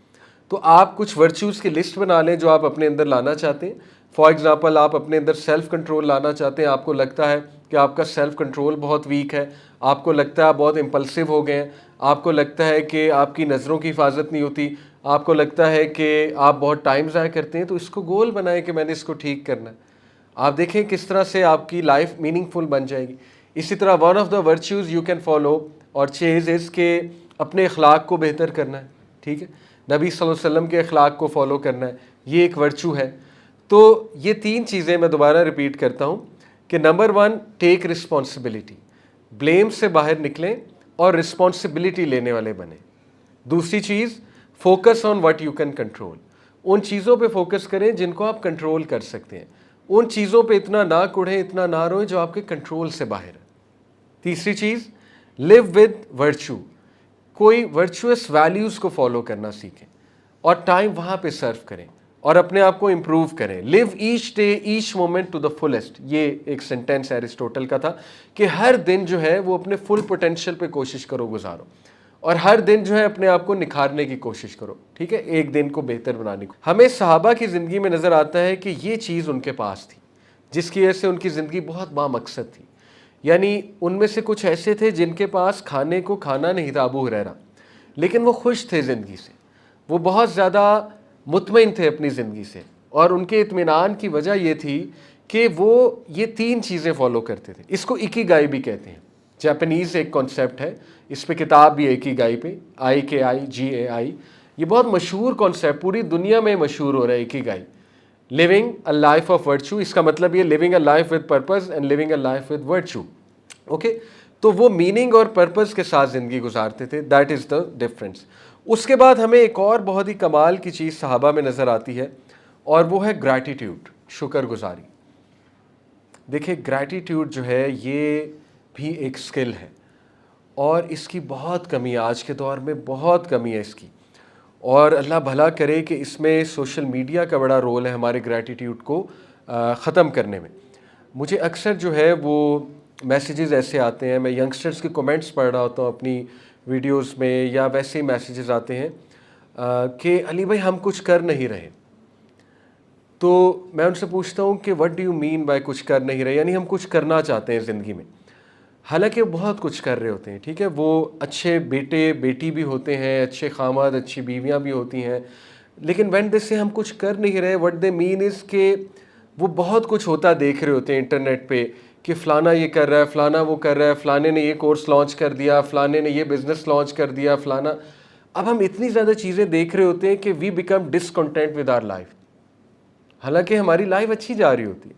تو آپ کچھ ورچوز کی لسٹ بنا لیں جو آپ اپنے اندر لانا چاہتے ہیں. فار ایگزامپل آپ اپنے اندر سیلف کنٹرول لانا چاہتے ہیں, آپ کو لگتا ہے کہ آپ کا سیلف کنٹرول بہت ویک ہے, آپ کو لگتا ہے آپ بہت امپلسو ہو گئے ہیں, آپ کو لگتا ہے کہ آپ کی نظروں کی حفاظت نہیں ہوتی, آپ کو لگتا ہے کہ آپ بہت ٹائم ضائع کرتے ہیں, تو اس کو گول بنائیں کہ میں نے اس کو ٹھیک کرنا ہے. آپ دیکھیں کس طرح سے آپ کی لائف میننگ فل بن جائے گی. اسی طرح one of the virtues you can follow اور چیز از کہ اپنے اخلاق کو بہتر کرنا ہے, ٹھیک ہے, نبی صلی اللہ علیہ وسلم کے اخلاق کو فالو کرنا ہے, یہ ایک ورچو ہے. تو یہ 3 چیزیں میں دوبارہ ریپیٹ کرتا ہوں کہ نمبر 1 ٹیک رسپانسبلٹی, بلیم سے باہر نکلیں اور رسپانسبلٹی لینے والے بنیں. دوسری چیز focus on what you can control, ان چیزوں پہ فوکس کریں جن کو آپ کنٹرول کر سکتے ہیں, ان چیزوں پہ اتنا نہ کڑھیں, اتنا نہ روئیں جو آپ کے کنٹرول سے باہر ہے. تیسری چیز لیو ود ورچو, کوئی ورچوئس ویلیوز کو فالو کرنا سیکھیں اور ٹائم وہاں پہ سرو کریں اور اپنے آپ کو امپروو کریں. Live each day each moment to the fullest, یہ ایک سینٹینس ایرسٹوٹل کا تھا کہ ہر دن جو ہے وہ اپنے فل پوٹینشیل پہ کوشش کرو گزارو, اور ہر دن جو ہے اپنے آپ کو نکھارنے کی کوشش کرو, ٹھیک ہے, ایک دن کو بہتر بنانے کو. ہمیں صحابہ کی زندگی میں نظر آتا ہے کہ یہ چیز ان کے پاس تھی جس کی وجہ سے ان کی زندگی بہت بامقصد تھی. یعنی ان میں سے کچھ ایسے تھے جن کے پاس کھانے کو کھانا نہیں تھا, ابو ہریرہ, لیکن وہ خوش تھے زندگی سے, وہ بہت زیادہ مطمئن تھے اپنی زندگی سے, اور ان کے اطمینان کی وجہ یہ تھی کہ وہ یہ 3 چیزیں فالو کرتے تھے. اس کو اکیگائی بھی کہتے ہیں, جاپنیز ایک کانسیپٹ ہے, اس پہ کتاب بھی ہے اکیگائی پہ, IKIGAI. یہ بہت مشہور کانسیپٹ, پوری دنیا میں مشہور ہو رہا ہے ikigai, living a life of virtue. اس کا مطلب یہ living a life with purpose and living a life with virtue. Okay, تو وہ میننگ اور پرپز کے ساتھ زندگی گزارتے تھے, دیٹ از دا ڈفرینس. اس کے بعد ہمیں ایک اور بہت ہی کمال کی چیز صحابہ میں نظر آتی ہے, اور وہ ہے گریٹیٹیوڈ, شکر گزاری. دیکھیں گریٹیٹیوڈ جو ہے یہ بھی ایک سکل ہے, اور اس کی بہت کمی ہے آج کے دور میں, بہت کمی ہے اس کی, اور اللہ بھلا کرے کہ اس میں سوشل میڈیا کا بڑا رول ہے ہمارے گریٹیٹیوڈ کو ختم کرنے میں. مجھے اکثر جو ہے وہ میسیجز ایسے آتے ہیں, میں ینگسٹرز کے کمنٹس پڑھ رہا ہوتا ہوں اپنی ویڈیوز میں, یا ویسے ہی میسیجز آتے ہیں کہ علی بھائی ہم کچھ کر نہیں رہے. تو میں ان سے پوچھتا ہوں کہ what do you mean by کچھ کر نہیں رہے, یعنی ہم کچھ کرنا چاہتے ہیں زندگی میں, حالانکہ بہت کچھ کر رہے ہوتے ہیں, ٹھیک ہے, وہ اچھے بیٹے بیٹی بھی ہوتے ہیں, اچھے خاماد اچھی بیویاں بھی ہوتی ہیں, لیکن وین دے سے ہم کچھ کر نہیں رہے, وٹ دے مین از کہ وہ بہت کچھ ہوتا دیکھ رہے ہوتے ہیں انٹرنیٹ پہ کہ فلانا یہ کر رہا ہے, فلانا وہ کر رہا ہے, فلانے نے یہ کورس لانچ کر دیا, فلانے نے یہ بزنس لانچ کر دیا, فلانا. اب ہم اتنی زیادہ چیزیں دیکھ رہے ہوتے ہیں کہ we become discontent with our life, حالانکہ ہماری لائف اچھی جا رہی ہوتی ہے.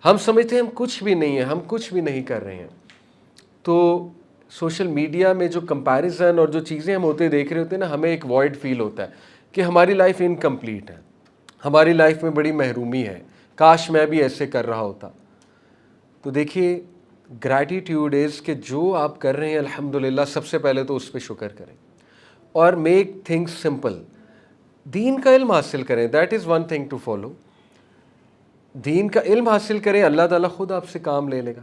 ہم سمجھتے ہیں ہم کچھ بھی نہیں ہیں, ہم کچھ بھی نہیں کر رہے ہیں. تو سوشل میڈیا میں جو کمپیریزن اور جو چیزیں ہم ہوتے دیکھ رہے ہوتے ہیں نا, ہمیں ایک وائڈ فیل ہوتا ہے کہ ہماری لائف انکمپلیٹ ہے, ہماری لائف میں بڑی محرومی ہے, کاش میں بھی ایسے کر رہا ہوتا. تو دیکھیے گریٹیٹیوڈ از کہ جو آپ کر رہے ہیں الحمدللہ, سب سے پہلے تو اس پہ شکر کریں, اور میک تھنگس سمپل. دین کا علم حاصل کریں, that is one thing to follow. دین کا علم حاصل کریں, اللہ تعالیٰ خود آپ سے کام لے لے گا.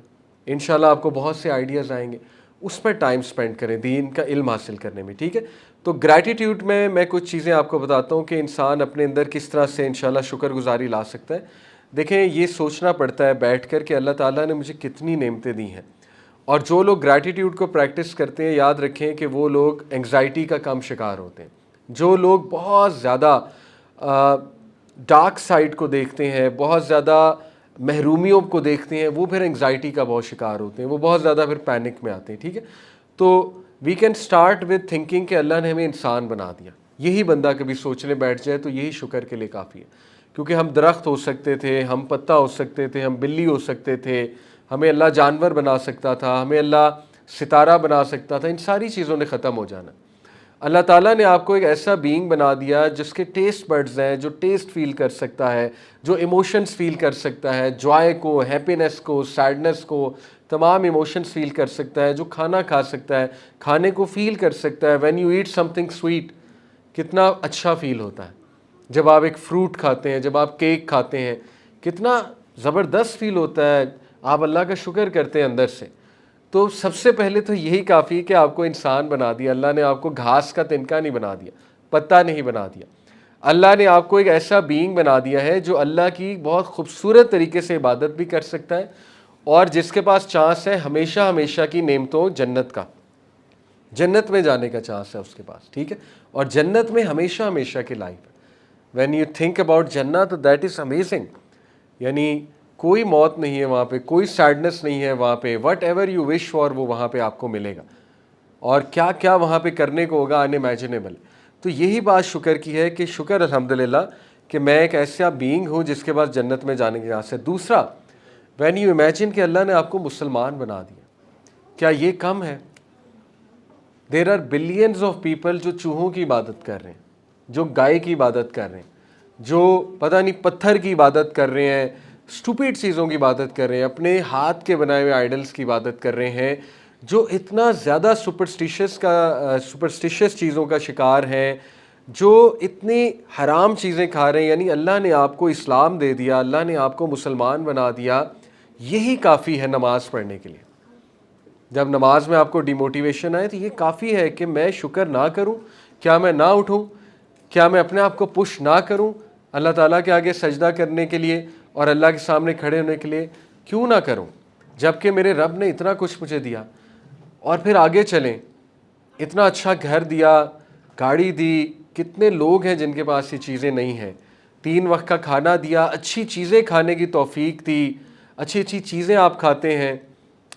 انشاءاللہ آپ کو بہت سے آئیڈیاز آئیں گے، اس پر ٹائم سپینڈ کریں دین کا علم حاصل کرنے میں، ٹھیک ہے؟ تو گریٹیٹیوڈ میں کچھ چیزیں آپ کو بتاتا ہوں کہ انسان اپنے اندر کس طرح سے انشاءاللہ شکر گزاری لا سکتا ہے۔ دیکھیں یہ سوچنا پڑتا ہے بیٹھ کر کہ اللہ تعالیٰ نے مجھے کتنی نعمتیں دی ہیں، اور جو لوگ گریٹیٹیوڈ کو پریکٹس کرتے ہیں یاد رکھیں کہ وہ لوگ انگزائٹی کا کم شکار ہوتے ہیں۔ جو لوگ بہت زیادہ ڈارک سائڈ کو دیکھتے ہیں، بہت زیادہ محرومیوں کو دیکھتے ہیں، وہ پھر انگزائٹی کا بہت شکار ہوتے ہیں، وہ بہت زیادہ پھر پینک میں آتے ہیں، ٹھیک ہے؟ تو we can start with thinking کہ اللہ نے ہمیں انسان بنا دیا، یہی بندہ کبھی سوچنے بیٹھ جائے تو یہی شکر کے لیے کافی ہے، کیونکہ ہم درخت ہو سکتے تھے، ہم پتا ہو سکتے تھے، ہم بلی ہو سکتے تھے، ہمیں اللہ جانور بنا سکتا تھا، ہمیں اللہ ستارہ بنا سکتا تھا، ان ساری چیزوں نے ختم ہو جانا۔ اللہ تعالیٰ نے آپ کو ایک ایسا بینگ بنا دیا جس کے ٹیسٹ بڈز ہیں، جو ٹیسٹ فیل کر سکتا ہے، جو ایموشنز فیل کر سکتا ہے، جوائے کو، ہیپینس کو، سیڈنس کو، تمام ایموشنز فیل کر سکتا ہے، جو کھانا کھا سکتا ہے، کھانے کو فیل کر سکتا ہے۔ When you eat something sweet, کتنا اچھا فیل ہوتا ہے جب آپ ایک فروٹ کھاتے ہیں، جب آپ کیک کھاتے ہیں، کتنا زبردست فیل ہوتا ہے، آپ اللہ کا شکر کرتے ہیں اندر سے۔ تو سب سے پہلے تو یہی کافی کہ آپ کو انسان بنا دیا، اللہ نے آپ کو گھاس کا تنکا نہیں بنا دیا، پتا نہیں بنا دیا، اللہ نے آپ کو ایک ایسا بینگ بنا دیا ہے جو اللہ کی بہت خوبصورت طریقے سے عبادت بھی کر سکتا ہے، اور جس کے پاس چانس ہے ہمیشہ ہمیشہ کی نعمتوں جنت کا، جنت میں جانے کا چانس ہے اس کے پاس، ٹھیک ہے؟ اور جنت میں ہمیشہ ہمیشہ کی لائف ہے۔ وین یو تھنک اباؤٹ جنہ تو دیٹ از امیزنگ، یعنی کوئی موت نہیں ہے وہاں پہ، کوئی سیڈنس نہیں ہے وہاں پہ، what ever you wish for وہ وہاں پہ آپ کو ملے گا، اور کیا کیا وہاں پہ کرنے کو ہوگا ان امیجنیبل۔ تو یہی بات شکر کی ہے کہ شکر الحمدللہ کہ میں ایک ایسا بینگ ہوں جس کے پاس جنت میں جانے کی چانس ہے۔ دوسرا، وین یو امیجن کہ اللہ نے آپ کو مسلمان بنا دیا، کیا یہ کم ہے؟ There are billions of people جو چوہوں کی عبادت کر رہے ہیں، جو گائے کی عبادت کر رہے ہیں، جو پتہ نہیں پتھر کی عبادت کر رہے ہیں، اسٹوپڈ چیزوں کی عبادت کر رہے ہیں، اپنے ہاتھ کے بنائے ہوئے آئیڈلس کی عبادت کر رہے ہیں، جو اتنا زیادہ سپرسٹیشس چیزوں کا شکار ہیں، جو اتنی حرام چیزیں کھا رہے ہیں۔ یعنی اللہ نے آپ کو اسلام دے دیا، اللہ نے آپ کو مسلمان بنا دیا، یہی کافی ہے نماز پڑھنے کے لیے۔ جب نماز میں آپ کو ڈیموٹیویشن آئے تو یہ کافی ہے کہ میں شکر نہ کروں، کیا میں نہ اٹھوں، کیا میں اپنے آپ کو پش نہ کروں اللہ تعالیٰ کے آگے سجدہ کرنے کے لیے اور اللہ کے سامنے کھڑے ہونے کے لیے، کیوں نہ کروں جب کہ میرے رب نے اتنا کچھ مجھے دیا۔ اور پھر آگے چلیں، اتنا اچھا گھر دیا، گاڑی دی، کتنے لوگ ہیں جن کے پاس یہ چیزیں نہیں ہیں، 3 وقت کا کھانا دیا، اچھی چیزیں کھانے کی توفیق دی، اچھی اچھی چیزیں آپ کھاتے ہیں،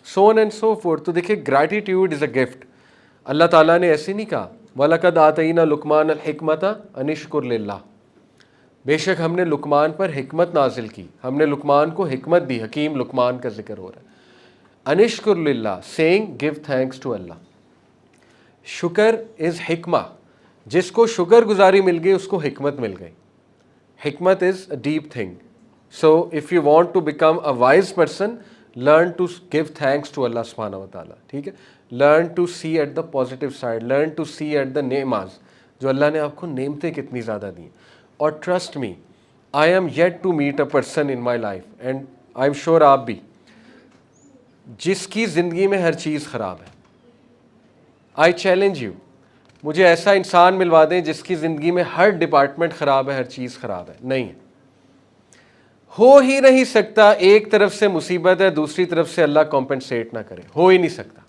سو آن اینڈ سو فورتھ۔ تو دیکھیں گریٹیٹیوڈ از اے گفٹ۔ اللہ تعالیٰ نے ایسے نہیں کہا وَلَقَدْ آتَيْنَا لُقْمَانَ الْحِكْمَةَ أَنِ اشْكُرْ لِلَّهِ، بے شک ہم نے لقمان پر حکمت نازل کی، ہم نے لقمان کو حکمت دی، حکیم لقمان کا ذکر ہو رہا ہے۔ أَنِ اشْكُرْ لِلَّهِ saying give thanks to Allah۔ شکر از حکمہ، جس کو شکر گزاری مل گئی اس کو حکمت مل گئی۔ حکمت is a deep thing. So if you want to become a wise person, learn to give thanks to اللہ سبحانہ و تعالیٰ، ٹھیک ہے؟ Learn to see at the positive side, learn to see at the نعماز، جو اللہ نے آپ کو نعمتیں کتنی زیادہ دیں۔ اور trust me, I am yet to meet a person in my life and I am sure آپ بھی، جس کی زندگی میں ہر چیز خراب ہے۔ آئی چیلنج یو، مجھے ایسا انسان ملوا دیں جس کی زندگی میں ہر ڈپارٹمنٹ خراب ہے، ہر چیز خراب ہے، نہیں ہے، ہو ہی نہیں سکتا۔ ایک طرف سے مصیبت ہے، دوسری طرف سے اللہ کمپنسیٹ نہ کرے، ہو ہی نہیں سکتا۔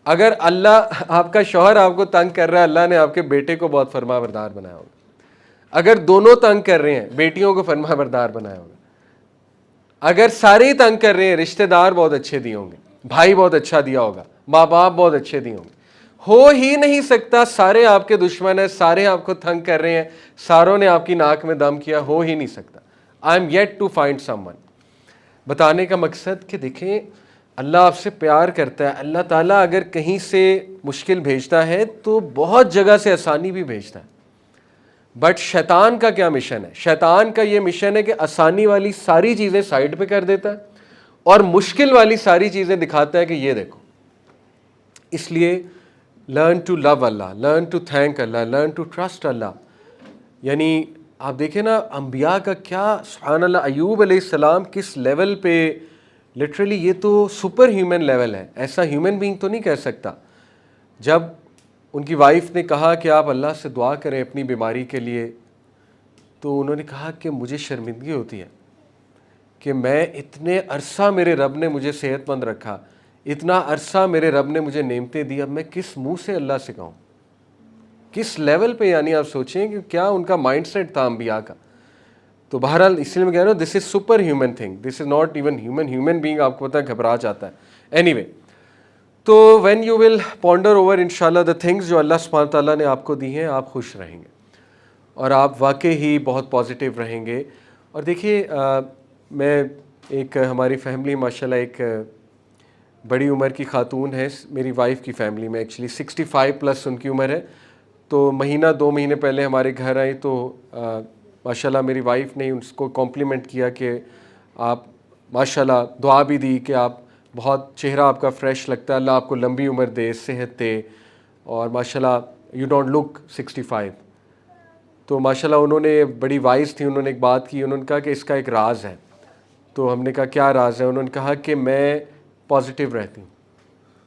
اگر اللہ آپ کا شوہر آپ کو تنگ کر رہا ہے، اللہ نے آپ کے بیٹے کو بہت فرما بردار بنایا ہوگا۔ اگر دونوں تنگ کر رہے ہیں، بیٹیوں کو فرما بردار بنایا ہوگا۔ اگر سارے ہی تنگ کر رہے ہیں، رشتہ دار بہت اچھے دیے ہوں گے، بھائی بہت اچھا دیا ہوگا، ماں باپ بہت اچھے دیے ہوں گے۔ ہو ہی نہیں سکتا، سارے آپ کے دشمن ہیں، سارے آپ کو تنگ کر رہے ہیں، ساروں نے آپ کی ناک میں دم کیا، ہو ہی نہیں سکتا۔ I am yet to find someone. بتانے کا مقصد کہ دیکھیں اللہ آپ سے پیار کرتا ہے۔ اللہ تعالیٰ اگر کہیں سے مشکل بھیجتا ہے تو بہت جگہ سے آسانی بھی بھیجتا ہے۔ بٹ شیطان کا کیا مشن ہے؟ شیطان کا یہ مشن ہے کہ آسانی والی ساری چیزیں سائڈ پہ کر دیتا ہے اور مشکل والی ساری چیزیں دکھاتا ہے کہ یہ دیکھو۔ اس لیے لرن ٹو لو اللہ، لرن ٹو تھینک اللہ، لرن ٹو ٹرسٹ اللہ۔ یعنی آپ دیکھیں نا انبیاء کا کیا، سبحان اللہ، ایوب علیہ السلام کس لیول پہ لٹرلی یہ تو سپر ہیومن لیول ہے, ایسا ہیومن بینگ تو نہیں کہہ سکتا. جب ان کی وائف نے کہا کہ آپ اللہ سے دعا کریں اپنی بیماری کے لیے, تو انہوں نے کہا کہ مجھے شرمندگی ہوتی ہے کہ میں اتنے عرصہ میرے رب نے مجھے صحت مند رکھا, اتنا عرصہ میرے رب نے مجھے نعمتیں دی, اب میں کس منہ سے اللہ سے کہوں, کس لیول پہ. یعنی آپ سوچیں کہ کیا ان کا مائنڈ سیٹ تھا انبیاء کا. تو بہرحال اس لیے میں کہہ رہا ہوں this is super human thing, this is not even human being آپ کو پتہ ہے گھبرا جاتا ہے. اینی وے, تو when you will ponder over in شاء اللہ دا تھنگس جو اللہ سبحانہ تعالیٰ نے آپ کو دی ہیں, آپ خوش رہیں گے اور آپ واقعی ہی بہت پازیٹیو رہیں گے. اور دیکھیے میں ایک ہماری فیملی ماشاء اللہ ایک بڑی عمر کی خاتون ہے میری وائف کی فیملی میں, ایکچولی 65+ ان کی عمر ہے. تو مہینہ 2 مہینے پہلے ہمارے گھر آئی تو ماشاء اللہ میری وائف نے اس کو کمپلیمنٹ کیا کہ آپ ماشاء اللہ, دعا بھی دی کہ آپ بہت چہرہ آپ کا فریش لگتا ہے, اللہ آپ کو لمبی عمر دے, صحت دے, اور ماشاء اللہ یو ڈونٹ لک 65. تو ماشاء اللہ انہوں نے بڑی وائز تھی, انہوں نے ایک بات کی, انہوں نے کہا کہ اس کا ایک راز ہے. تو ہم نے کہا کیا راز ہے؟ انہوں نے کہا کہ میں پازیٹیو رہتی ہوں,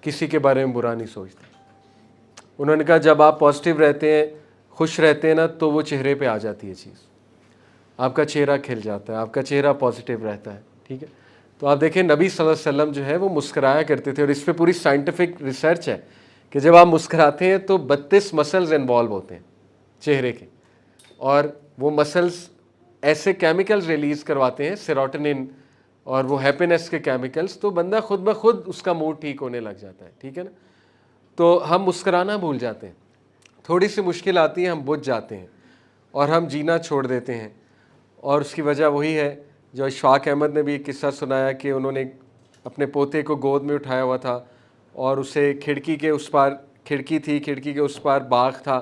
کسی کے بارے میں برا نہیں سوچتی. انہوں نے کہا جب آپ پازیٹیو رہتے ہیں, خوش رہتے ہیں نا, تو وہ چہرے پہ آ جاتی ہے چیز, آپ کا چہرہ کھل جاتا ہے, آپ کا چہرہ پازیٹیو رہتا ہے. ٹھیک ہے, تو آپ دیکھیں نبی صلی اللہ علیہ وسلم جو ہے وہ مسکرایا کرتے تھے, اور اس پہ پوری سائنٹیفک ریسرچ ہے کہ جب آپ مسکراتے ہیں تو 32 مسلز انوالو ہوتے ہیں چہرے کے, اور وہ مسلز ایسے کیمیکلز ریلیز کرواتے ہیں, سیروٹونن اور وہ ہیپینس کے کیمیکلز, تو بندہ خود بخود اس کا موڈ ٹھیک ہونے لگ جاتا ہے. ٹھیک ہے نا. تو ہم مسکرانا بھول جاتے ہیں, تھوڑی سی مشکل آتی ہے ہم بجھ جاتے ہیں اور ہم جینا چھوڑ دیتے ہیں. اور اس کی وجہ وہی ہے جو اشفاق احمد نے بھی ایک قصہ سنایا کہ انہوں نے اپنے پوتے کو گود میں اٹھایا ہوا تھا اور اسے کھڑکی کے اس پار, کھڑکی تھی, کھڑکی کے اس پار باغ تھا,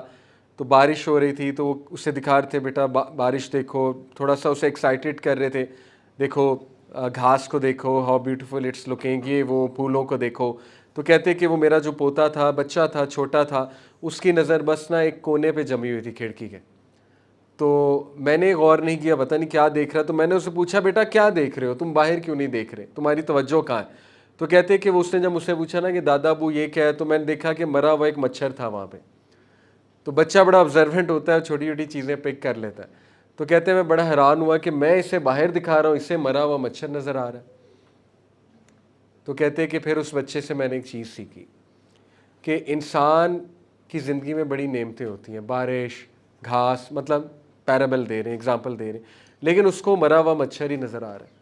تو بارش ہو رہی تھی, تو وہ اسے دکھا رہے تھے بیٹا بارش دیکھو, تھوڑا سا اسے ایکسائٹیڈ کر رہے تھے, دیکھو گھاس کو دیکھو, ہاؤ بیوٹیفل اٹس لکنگ, یہ وہ پھولوں کو دیکھو. تو کہتے کہ وہ میرا جو پوتا تھا, بچہ تھا, چھوٹا تھا, اس کی نظر بس نہ ایک کونے پہ جمی ہوئی تھی کھڑکی کے. تو میں نے غور نہیں کیا, پتہ نہیں کیا دیکھ رہا, تو میں نے اسے پوچھا بیٹا کیا دیکھ رہے ہو, تم باہر کیوں نہیں دیکھ رہے, تمہاری توجہ کہاں ہے؟ تو کہتے کہ وہ اس نے جب مجھ سے پوچھا نا کہ دادا ابو یہ کیا ہے, تو میں نے دیکھا کہ مرا ہوا ایک مچھر تھا وہاں پہ. تو بچہ بڑا آبزروینٹ ہوتا ہے, چھوٹی چھوٹی چیزیں پک کر لیتا ہے. تو کہتے ہیں میں بڑا حیران ہوا کہ میں اسے باہر دکھا رہا ہوں, اسے مرا ہوا مچھر نظر آ رہا ہے. تو کہتے ہیں کہ پھر اس بچے سے میں نے ایک چیز سیکھی کہ انسان کی زندگی میں بڑی نعمتیں ہوتی ہیں, بارش, گھاس, مطلب پیرابل دے رہے ہیں, اگزامپل دے رہے ہیں, لیکن اس کو مرا ہوا مچھر ہی نظر آ رہا ہے.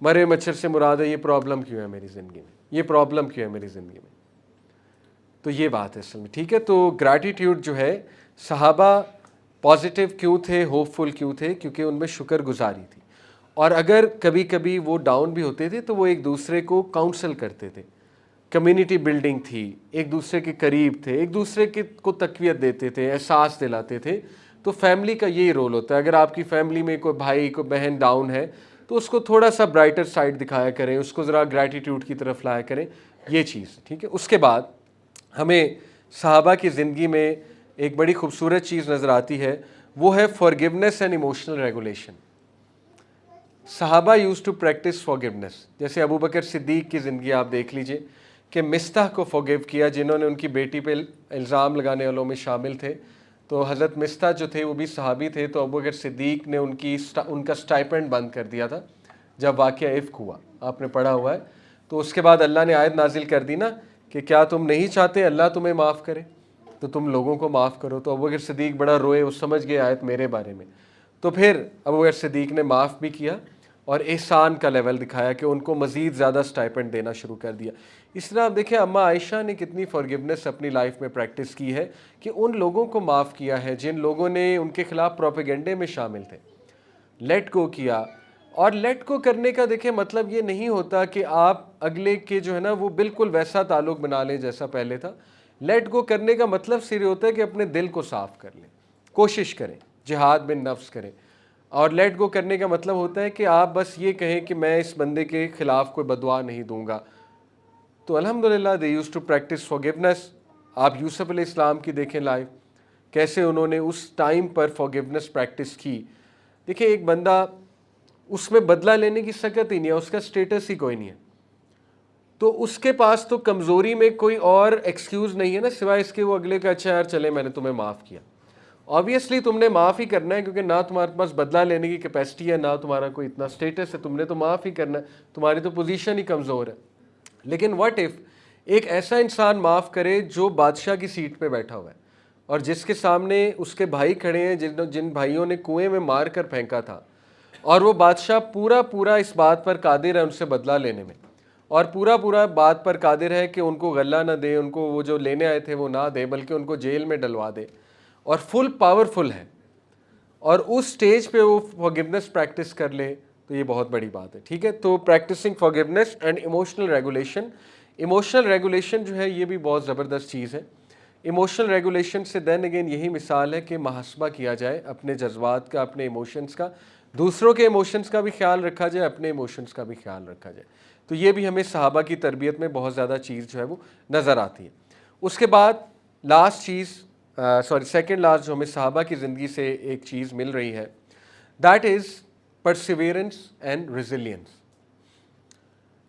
مرے مچھر سے مراد ہے یہ پرابلم کیوں ہے میری زندگی میں, یہ پرابلم کیوں ہے میری زندگی میں. تو یہ بات ہے اصل میں. ٹھیک ہے, تو گریٹیٹیوڈ جو ہے, صحابہ پازیٹیو کیوں تھے, ہوپ فل کیوں تھے, کیونکہ ان میں شکر گزاری تھی. اور اگر کبھی کبھی وہ ڈاؤن بھی ہوتے تھے تو وہ ایک دوسرے کو کاؤنسل کرتے تھے, کمیونٹی بلڈنگ تھی, ایک دوسرے کے قریب تھے, ایک دوسرے کو تقویت دیتے تھے, احساس دلاتے تھے. تو فیملی کا یہی رول ہوتا ہے. اگر آپ کی فیملی میں کوئی بھائی کوئی بہن ڈاؤن ہے تو اس کو تھوڑا سا برائٹر سائڈ دکھایا کریں, اس کو ذرا گریٹیٹیوڈ کی طرف لایا کریں, یہ چیز. ٹھیک ہے, اس کے بعد ہمیں صحابہ کی زندگی میں ایک بڑی خوبصورت چیز نظر آتی ہے, وہ ہے فارگیونیس اینڈ ایموشنل ریگولیشن. صحابہ یوز ٹو پریکٹس فارگیونیس. جیسے ابو بکر صدیق کی زندگی آپ دیکھ لیجئے کہ مستح کو فارگیو کیا, جنہوں نے ان کی بیٹی پہ الزام لگانے والوں میں شامل تھے. تو حضرت مستح جو تھے وہ بھی صحابی تھے, تو ابو بکر صدیق نے ان کا سٹائپنڈ بند کر دیا تھا جب واقعہ افک ہوا, آپ نے پڑھا ہوا ہے. تو اس کے بعد اللہ نے آیت نازل کر دی نا کہ کیا تم نہیں چاہتے اللہ تمہیں معاف کرے, تو تم لوگوں کو معاف کرو. تو ابو بکر صدیق بڑا روئے, وہ سمجھ گئے آیت میرے بارے میں. تو پھر ابو بکر صدیق نے معاف بھی کیا اور احسان کا لیول دکھایا کہ ان کو مزید زیادہ سٹائپنڈ دینا شروع کر دیا. اس طرح آپ دیکھیں اماں عائشہ نے کتنی فارگیونیس اپنی لائف میں پریکٹس کی ہے کہ ان لوگوں کو معاف کیا ہے جن لوگوں نے ان کے خلاف پروپیگنڈے میں شامل تھے, لیٹ گو کیا. اور لیٹ گو کرنے کا دیکھیں مطلب یہ نہیں ہوتا کہ آپ اگلے کے جو ہے نا وہ بالکل ویسا تعلق بنا لیں جیسا پہلے تھا. لیٹ گو کرنے کا مطلب صرف ہوتا ہے کہ اپنے دل کو صاف کر لیں, کوشش کریں, جہاد بن نفس کریں. اور لیٹ گو کرنے کا مطلب ہوتا ہے کہ آپ بس یہ کہیں کہ میں اس بندے کے خلاف کوئی بدعا نہیں دوں گا. تو الحمدللہ they use to practice forgiveness. آپ یوسف علیہ السلام کی دیکھیں لائف, کیسے انہوں نے اس ٹائم پر فارگیونیس پریکٹس کی. دیکھیں ایک بندہ اس میں بدلہ لینے کی سکت ہی نہیں ہے, اس کا سٹیٹس ہی کوئی نہیں ہے, تو اس کے پاس تو کمزوری میں کوئی اور ایکسکیوز نہیں ہے نا سوائے اس کے وہ اگلے کا اچھا یار چلے میں نے تمہیں معاف کیا. آبویسلی تم نے معاف ہی کرنا ہے کیونکہ نہ تمہارے پاس بدلہ لینے کی کیپیسٹی ہے نہ تمہارا کوئی اتنا اسٹیٹس ہے, تم نے تو معاف ہی کرنا ہے, تمہاری تو پوزیشن ہی کمزور ہے. لیکن واٹ اف ایک ایسا انسان معاف کرے جو بادشاہ کی سیٹ پہ بیٹھا ہوا ہے اور جس کے سامنے اس کے بھائی کھڑے ہیں جن بھائیوں نے کنویں میں مار کر پھینکا تھا, اور وہ بادشاہ پورا اس بات پر قادر ہے ان سے بدلہ لینے میں, اور پورا بات پر قادر ہے کہ ان کو غلہ نہ دے, ان کو وہ جو لینے آئے تھے وہ نہ دے بلکہ ان کو جیل میں ڈلوا دے, اور فل پاورفل ہے, اور اس سٹیج پہ وہ فارگیونیس پریکٹس کر لے, تو یہ بہت بڑی بات ہے. ٹھیک ہے, تو practicing forgiveness and emotional regulation جو ہے یہ بھی بہت زبردست چیز ہے. ایموشنل ریگولیشن سے دین اگین یہی مثال ہے کہ محاسبہ کیا جائے اپنے جذبات کا, اپنے ایموشنز کا, دوسروں کے ایموشنز کا بھی خیال رکھا جائے, اپنے ایموشنز کا بھی خیال رکھا جائے. تو یہ بھی ہمیں صحابہ کی تربیت میں بہت زیادہ چیز جو ہے وہ نظر آتی ہے. اس کے بعد سیکنڈ لاسٹ جو ہمیں صحابہ کی زندگی سے ایک چیز مل رہی ہے, that is perseverance and resilience.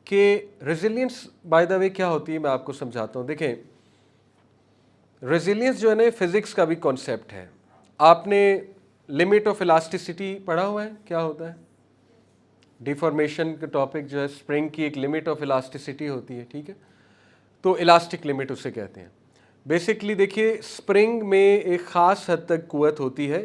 کہ ریزیلینس بائی دا وے کیا ہوتی ہے میں آپ کو سمجھاتا ہوں. دیکھیں ریزیلینس جو ہے نا فزکس کا بھی کانسیپٹ ہے. آپ نے لمٹ آف الاسٹیسٹی پڑھا ہوا ہے, کیا ہوتا ہے ڈیفارمیشن کا ٹاپک جو ہے, اسپرنگ کی ایک لمٹ آف الاسٹیسٹی ہوتی ہے. ٹھیک ہے, تو الاسٹک لمٹ اسے کہتے ہیں. بیسکلی دیکھیے اسپرنگ میں ایک خاص حد تک قوت ہوتی ہے,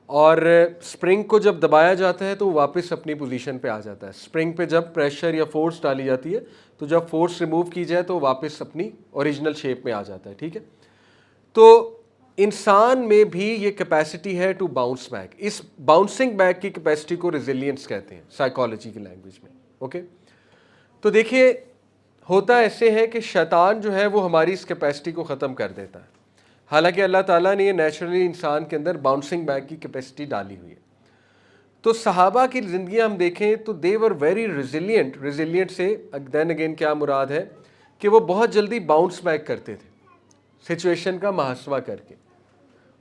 اور اسپرنگ کو جب دبایا جاتا ہے تو وہ واپس اپنی پوزیشن پہ آ جاتا ہے. اسپرنگ پہ جب پریشر یا فورس ڈالی جاتی ہے تو جب فورس ریموو کی جائے تو واپس اپنی اوریجنل شیپ میں آ جاتا ہے. ٹھیک ہے, تو انسان میں بھی یہ کیپیسٹی ہے ٹو باؤنس بیک. اس باؤنسنگ بیک کی کیپیسٹی کو ریزیلینس کہتے ہیں سائیکالوجی کی لینگویج میں. اوکے, تو دیکھیے ہوتا ایسے ہے کہ شیطان جو ہے وہ ہماری اس کیپیسٹی کو ختم کر دیتا ہے, حالانکہ اللہ تعالیٰ نے یہ نیچرلی انسان کے اندر باؤنسنگ بیک کی کیپیسٹی ڈالی ہوئی ہے. تو صحابہ کی زندگیاں ہم دیکھیں تو دے ور ویری ریزیلینٹ سے دین اگین کیا مراد ہے کہ وہ بہت جلدی باؤنس بیک کرتے تھے سچویشن کا محاسبہ کر کے,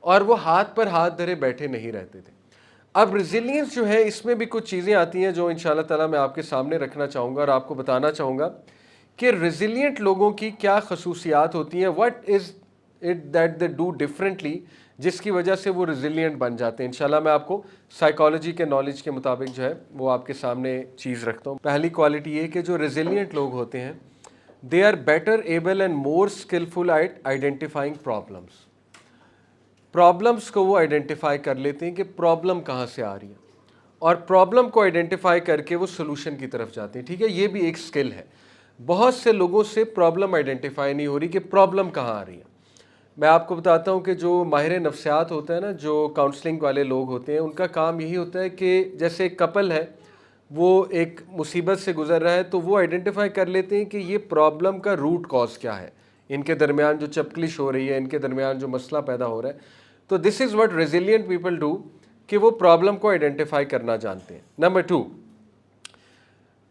اور وہ ہاتھ پر ہاتھ دھرے بیٹھے نہیں رہتے تھے. اب ریزیلینس جو ہے اس میں بھی کچھ چیزیں آتی ہیں جو انشاءاللہ تعالیٰ میں آپ کے سامنے رکھنا چاہوں گا اور آپ کو بتانا چاہوں گا کہ ریزیلینٹ لوگوں کی کیا خصوصیات ہوتی ہیں, what is it that they do differently, جس کی وجہ سے وہ ریزیلینٹ بن جاتے ہیں. انشاءاللہ میں آپ کو سائیکالوجی کے نالج کے مطابق جو ہے وہ آپ کے سامنے چیز رکھتا ہوں. پہلی کوالٹی یہ کہ جو ریزیلینٹ لوگ ہوتے ہیں they are better able and more skillful at identifying problems کو وہ آئیڈینٹیفائی کر لیتے ہیں کہ پرابلم کہاں سے آ رہی ہے, اور پرابلم کو آئیڈینٹیفائی کر کے وہ سولوشن کی طرف جاتے ہیں. ٹھیک ہے, یہ بھی ایک اسکل ہے. بہت سے لوگوں سے پرابلم آئیڈینٹیفائی نہیں ہو رہی کہ پرابلم کہاں آ رہی ہے. میں آپ کو بتاتا ہوں کہ جو ماہر نفسیات ہوتا ہے نا, جو کاؤنسلنگ والے لوگ ہوتے ہیں, ان کا کام یہی ہوتا ہے کہ جیسے ایک کپل ہے وہ ایک مصیبت سے گزر رہا ہے تو وہ آئیڈینٹیفائی کر لیتے ہیں کہ یہ پرابلم کا روٹ کاز کیا ہے, ان کے درمیان جو چپکلش ہو رہی ہے, ان کے درمیان جو مسئلہ پیدا ہو رہا ہے. تو this is what resilient people do, کہ وہ پرابلم کو آئیڈینٹیفائی کرنا جانتے ہیں. نمبر 2,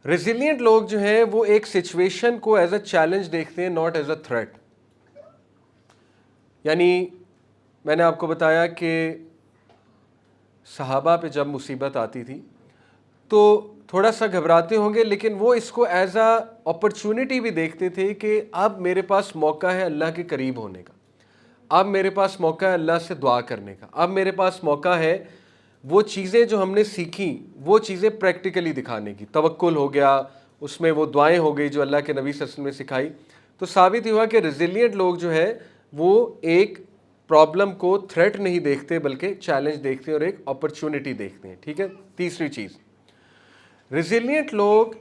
ریزیلینٹ لوگ جو ہیں وہ ایک سچویشن کو ایز اے چیلنج دیکھتے ہیں, ناٹ ایز اے تھریٹ. یعنی میں نے آپ کو بتایا کہ صحابہ پہ جب مصیبت آتی تھی تو تھوڑا سا گھبراتے ہوں گے, لیکن وہ اس کو ایز اے اپرچونٹی بھی دیکھتے تھے کہ اب میرے پاس موقع ہے اللہ کے قریب ہونے کا, اب میرے پاس موقع ہے اللہ سے دعا کرنے کا, اب میرے پاس موقع ہے وہ چیزیں جو ہم نے سیکھی وہ چیزیں پریکٹیکلی دکھانے کی. توکل ہو گیا, اس میں وہ دعائیں ہو گئی جو اللہ کے نبی صلی اللہ علیہ وسلم نے سکھائی. تو ثابت ہوا کہ ریزیلینٹ لوگ جو ہے وہ ایک پرابلم کو تھریٹ نہیں دیکھتے بلکہ چیلنج دیکھتے ہیں اور ایک اپرچونٹی دیکھتے ہیں. ٹھیک ہے, تیسری چیز, ریزیلینٹ لوگ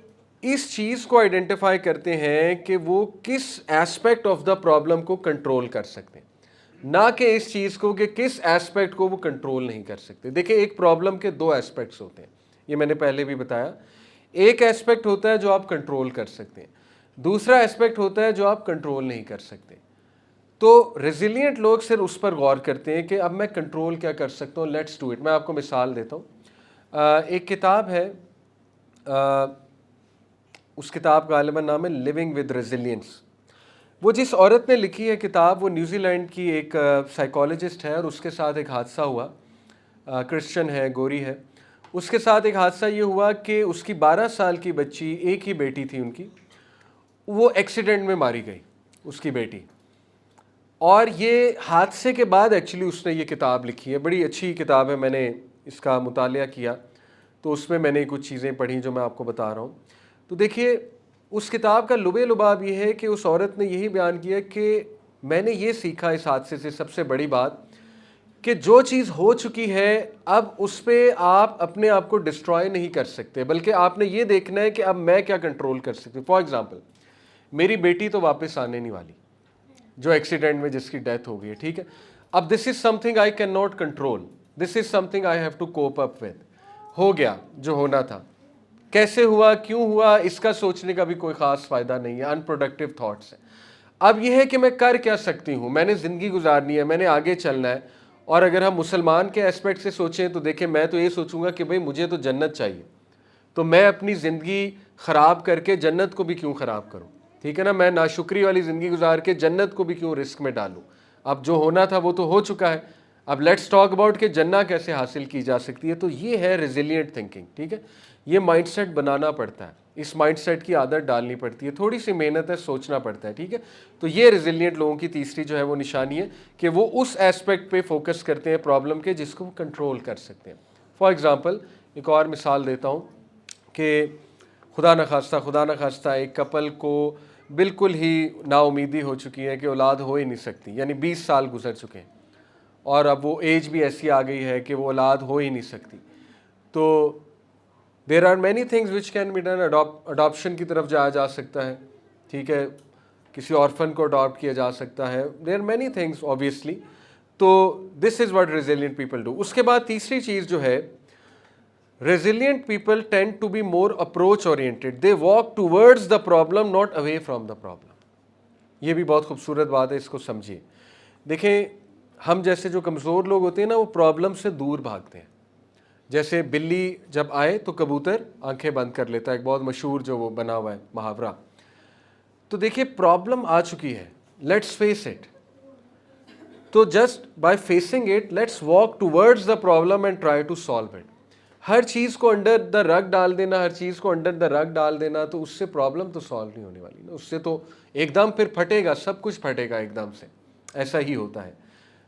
اس چیز کو آئیڈینٹیفائی کرتے ہیں کہ وہ کس ایسپیکٹ آف دا پرابلم کو کنٹرول کر سکتے ہیں, نہ کہ اس چیز کو کہ کس ایسپیکٹ کو وہ کنٹرول نہیں کر سکتے. دیکھیں ایک پرابلم کے 2 ایسپیکٹس ہوتے ہیں, یہ میں نے پہلے بھی بتایا. ایک ایسپیکٹ ہوتا ہے جو آپ کنٹرول کر سکتے ہیں, دوسرا ایسپیکٹ ہوتا ہے جو آپ کنٹرول نہیں کر سکتے. تو ریزیلینٹ لوگ صرف اس پر غور کرتے ہیں کہ اب میں کنٹرول کیا کر سکتا ہوں, لیٹس ڈو اٹ. میں آپ کو مثال دیتا ہوں. ایک کتاب ہے, اس کتاب کا غالباً نام ہے لیونگ ود ریزیلینس. وہ جس عورت نے لکھی ہے کتاب وہ نیوزی لینڈ کی ایک سائیکالوجسٹ ہے, اور اس کے ساتھ ایک حادثہ ہوا. کرسچن ہے, گوری ہے. اس کے ساتھ ایک حادثہ یہ ہوا کہ اس کی 12 سال کی بچی, ایک ہی بیٹی تھی ان کی, وہ ایکسیڈنٹ میں ماری گئی اس کی بیٹی. اور یہ حادثے کے بعد ایکچولی اس نے یہ کتاب لکھی ہے, بڑی اچھی کتاب ہے, میں نے اس کا مطالعہ کیا تو اس میں نے کچھ چیزیں پڑھی جو میں آپ کو بتا رہا ہوں. تو دیکھیے اس کتاب کا لبے لباب یہ ہے کہ اس عورت نے یہی بیان کیا کہ میں نے یہ سیکھا اس حادثے سے, سب سے بڑی بات کہ جو چیز ہو چکی ہے اب اس پہ آپ اپنے آپ کو ڈسٹرائے نہیں کر سکتے, بلکہ آپ نے یہ دیکھنا ہے کہ اب میں کیا کنٹرول کر سکتی ہوں. فار ایگزامپل میری بیٹی تو واپس آنے نہیں والی جو ایکسیڈنٹ میں جس کی ڈیتھ ہو گئی ہے, ٹھیک ہے. اب this is something I can not control, this is something I have to cope up with. ہو گیا جو ہونا تھا, کیسے ہوا کیوں ہوا اس کا سوچنے کا بھی کوئی خاص فائدہ نہیں ہے, ان پروڈکٹیو تھاٹس ہیں. اب یہ ہے کہ میں کر کیا سکتی ہوں, میں نے زندگی گزارنی ہے, میں نے آگے چلنا ہے. اور اگر ہم مسلمان کے اسپیکٹ سے سوچیں تو دیکھیں میں تو یہ سوچوں گا کہ بھئی مجھے تو جنت چاہیے, تو میں اپنی زندگی خراب کر کے جنت کو بھی کیوں خراب کروں, ٹھیک ہے نا. میں ناشکری والی زندگی گزار کے جنت کو بھی کیوں رسک میں ڈالوں. اب جو ہونا تھا وہ تو ہو چکا ہے, اب لیٹس ٹاک اباؤٹ کہ جنت کیسے حاصل کی جا سکتی ہے. تو یہ ہے ریزیلینٹ تھنکنگ, ٹھیک ہے. یہ مائنڈ سیٹ بنانا پڑتا ہے, اس مائنڈ سیٹ کی عادت ڈالنی پڑتی ہے, تھوڑی سی محنت ہے, سوچنا پڑتا ہے, ٹھیک ہے. تو یہ ریزیلینٹ لوگوں کی تیسری جو ہے وہ نشانی ہے کہ وہ اس ایسپیکٹ پہ فوکس کرتے ہیں پرابلم کے جس کو کنٹرول کر سکتے ہیں. فار ایگزامپل ایک اور مثال دیتا ہوں کہ خدا نخواستہ ایک کپل کو بالکل ہی نا امیدی ہو چکی ہے کہ اولاد ہو ہی نہیں سکتی, یعنی 20 سال گزر چکے ہیں اور اب وہ ایج بھی ایسی آ گئی ہے کہ وہ اولاد ہو ہی نہیں سکتی. تو there are many things which can be done. Adaptation کی طرف جایا جا سکتا ہے, ٹھیک ہے, کسی آرفن کو اڈاپٹ کیا جا سکتا ہے. There are many things obviously. تو this is what resilient people do. اس کے بعد تیسری چیز جو ہے, resilient people tend to be more approach oriented. They walk towards the problem, not away from the problem. یہ بھی بہت خوبصورت بات ہے, اس کو سمجھیے. دیکھیں ہم جیسے جو کمزور لوگ ہوتے ہیں نا وہ پرابلم سے دور بھاگتے ہیں. جیسے بلی جب آئے تو کبوتر آنکھیں بند کر لیتا ہے, ایک بہت مشہور جو وہ بنا ہوا ہے محاورہ. تو دیکھیے پرابلم آ چکی ہے, لیٹس فیس اٹ. تو just by facing it let's walk towards the problem and try to solve it. ہر چیز کو انڈر دا رگ ڈال دینا, تو اس سے پرابلم تو سالو نہیں ہونے والی نا. اس سے تو ایک دم پھر پھٹے گا, سب کچھ پھٹے گا ایک دم سے. ایسا ہی ہوتا ہے,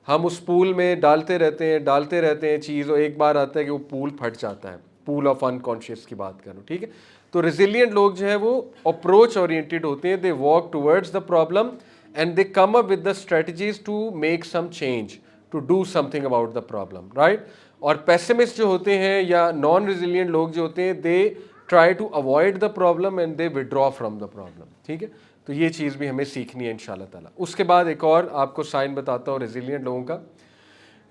ہم اس پول میں ڈالتے رہتے ہیں چیز, اور ایک بار آتا ہے کہ وہ پول پھٹ جاتا ہے. پول آف انکانشیس کی بات کروں, ٹھیک ہے. تو ریزیلینٹ لوگ جو ہے وہ اپروچ اورینٹیڈ ہوتے ہیں. They walk towards the problem and they come up with the strategies to make some change, to do something about the problem, right. اور پیسمسٹ جو ہوتے ہیں یا نان ریزیلینٹ لوگ جو ہوتے ہیں, they try to avoid the problem and they withdraw from the problem, ٹھیک ہے. تو یہ چیز بھی ہمیں سیکھنی ہے انشاءاللہ تعالیٰ. اس کے بعد ایک اور آپ کو سائن بتاتا ہوں ریزیلینٹ لوگوں کا.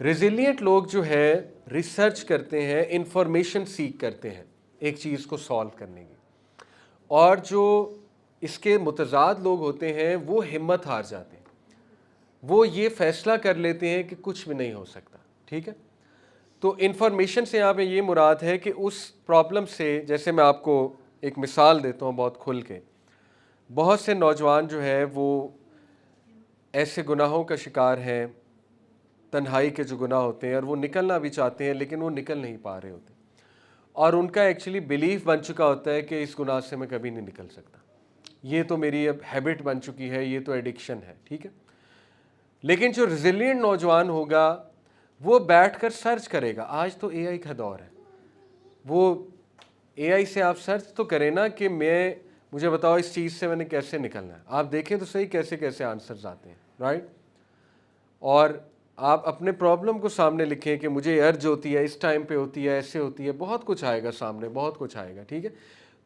ریزیلینٹ لوگ جو ہے ریسرچ کرتے ہیں, انفارمیشن سیکھ کرتے ہیں ایک چیز کو سالو کرنے کی. اور جو اس کے متضاد لوگ ہوتے ہیں وہ ہمت ہار جاتے ہیں, وہ یہ فیصلہ کر لیتے ہیں کہ کچھ بھی نہیں ہو سکتا, ٹھیک ہے. تو انفارمیشن سے یہاں پہ یہ مراد ہے کہ اس پرابلم سے, جیسے میں آپ کو ایک مثال دیتا ہوں بہت کھل کے. بہت سے نوجوان جو ہے وہ ایسے گناہوں کا شکار ہیں, تنہائی کے جو گناہ ہوتے ہیں, اور وہ نکلنا بھی چاہتے ہیں لیکن وہ نکل نہیں پا رہے ہوتے, اور ان کا ایکچولی بلیف بن چکا ہوتا ہے کہ اس گناہ سے میں کبھی نہیں نکل سکتا, یہ تو میری اب ہیبٹ بن چکی ہے, یہ تو ایڈکشن ہے, ٹھیک ہے. لیکن جو ریزیلینٹ نوجوان ہوگا وہ بیٹھ کر سرچ کرے گا. آج تو اے آئی کا دور ہے, وہ اے آئی سے آپ سرچ تو کریں نا کہ مجھے بتاؤ اس چیز سے میں نے کیسے نکلنا ہے. آپ دیکھیں تو صحیح کیسے کیسے آنسرز آتے ہیں, رائٹ. اور آپ اپنے پرابلم کو سامنے لکھیں کہ مجھے ارج ہوتی ہے, اس ٹائم پہ ہوتی ہے, ایسے ہوتی ہے, بہت کچھ آئے گا سامنے, بہت کچھ آئے گا, ٹھیک ہے.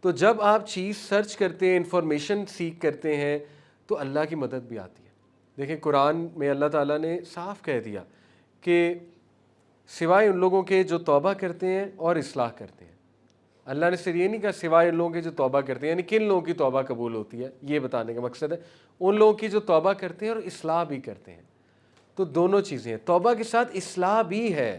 تو جب آپ چیز سرچ کرتے ہیں, انفارمیشن سیکھ کرتے ہیں, تو اللہ کی مدد بھی آتی ہے. دیکھیں قرآن میں اللہ تعالیٰ نے صاف کہہ دیا کہ سوائے ان لوگوں کے جو توبہ کرتے ہیں اور اصلاح کرتے ہیں. اللہ نے صرف یہ نہیں کہا سوائے ان لوگوں کے جو توبہ کرتے ہیں, یعنی کن لوگوں کی توبہ قبول ہوتی ہے, یہ بتانے کا مقصد ہے ان لوگوں کی جو توبہ کرتے ہیں اور اصلاح بھی کرتے ہیں. تو دونوں چیزیں ہیں, توبہ کے ساتھ اصلاح بھی ہے.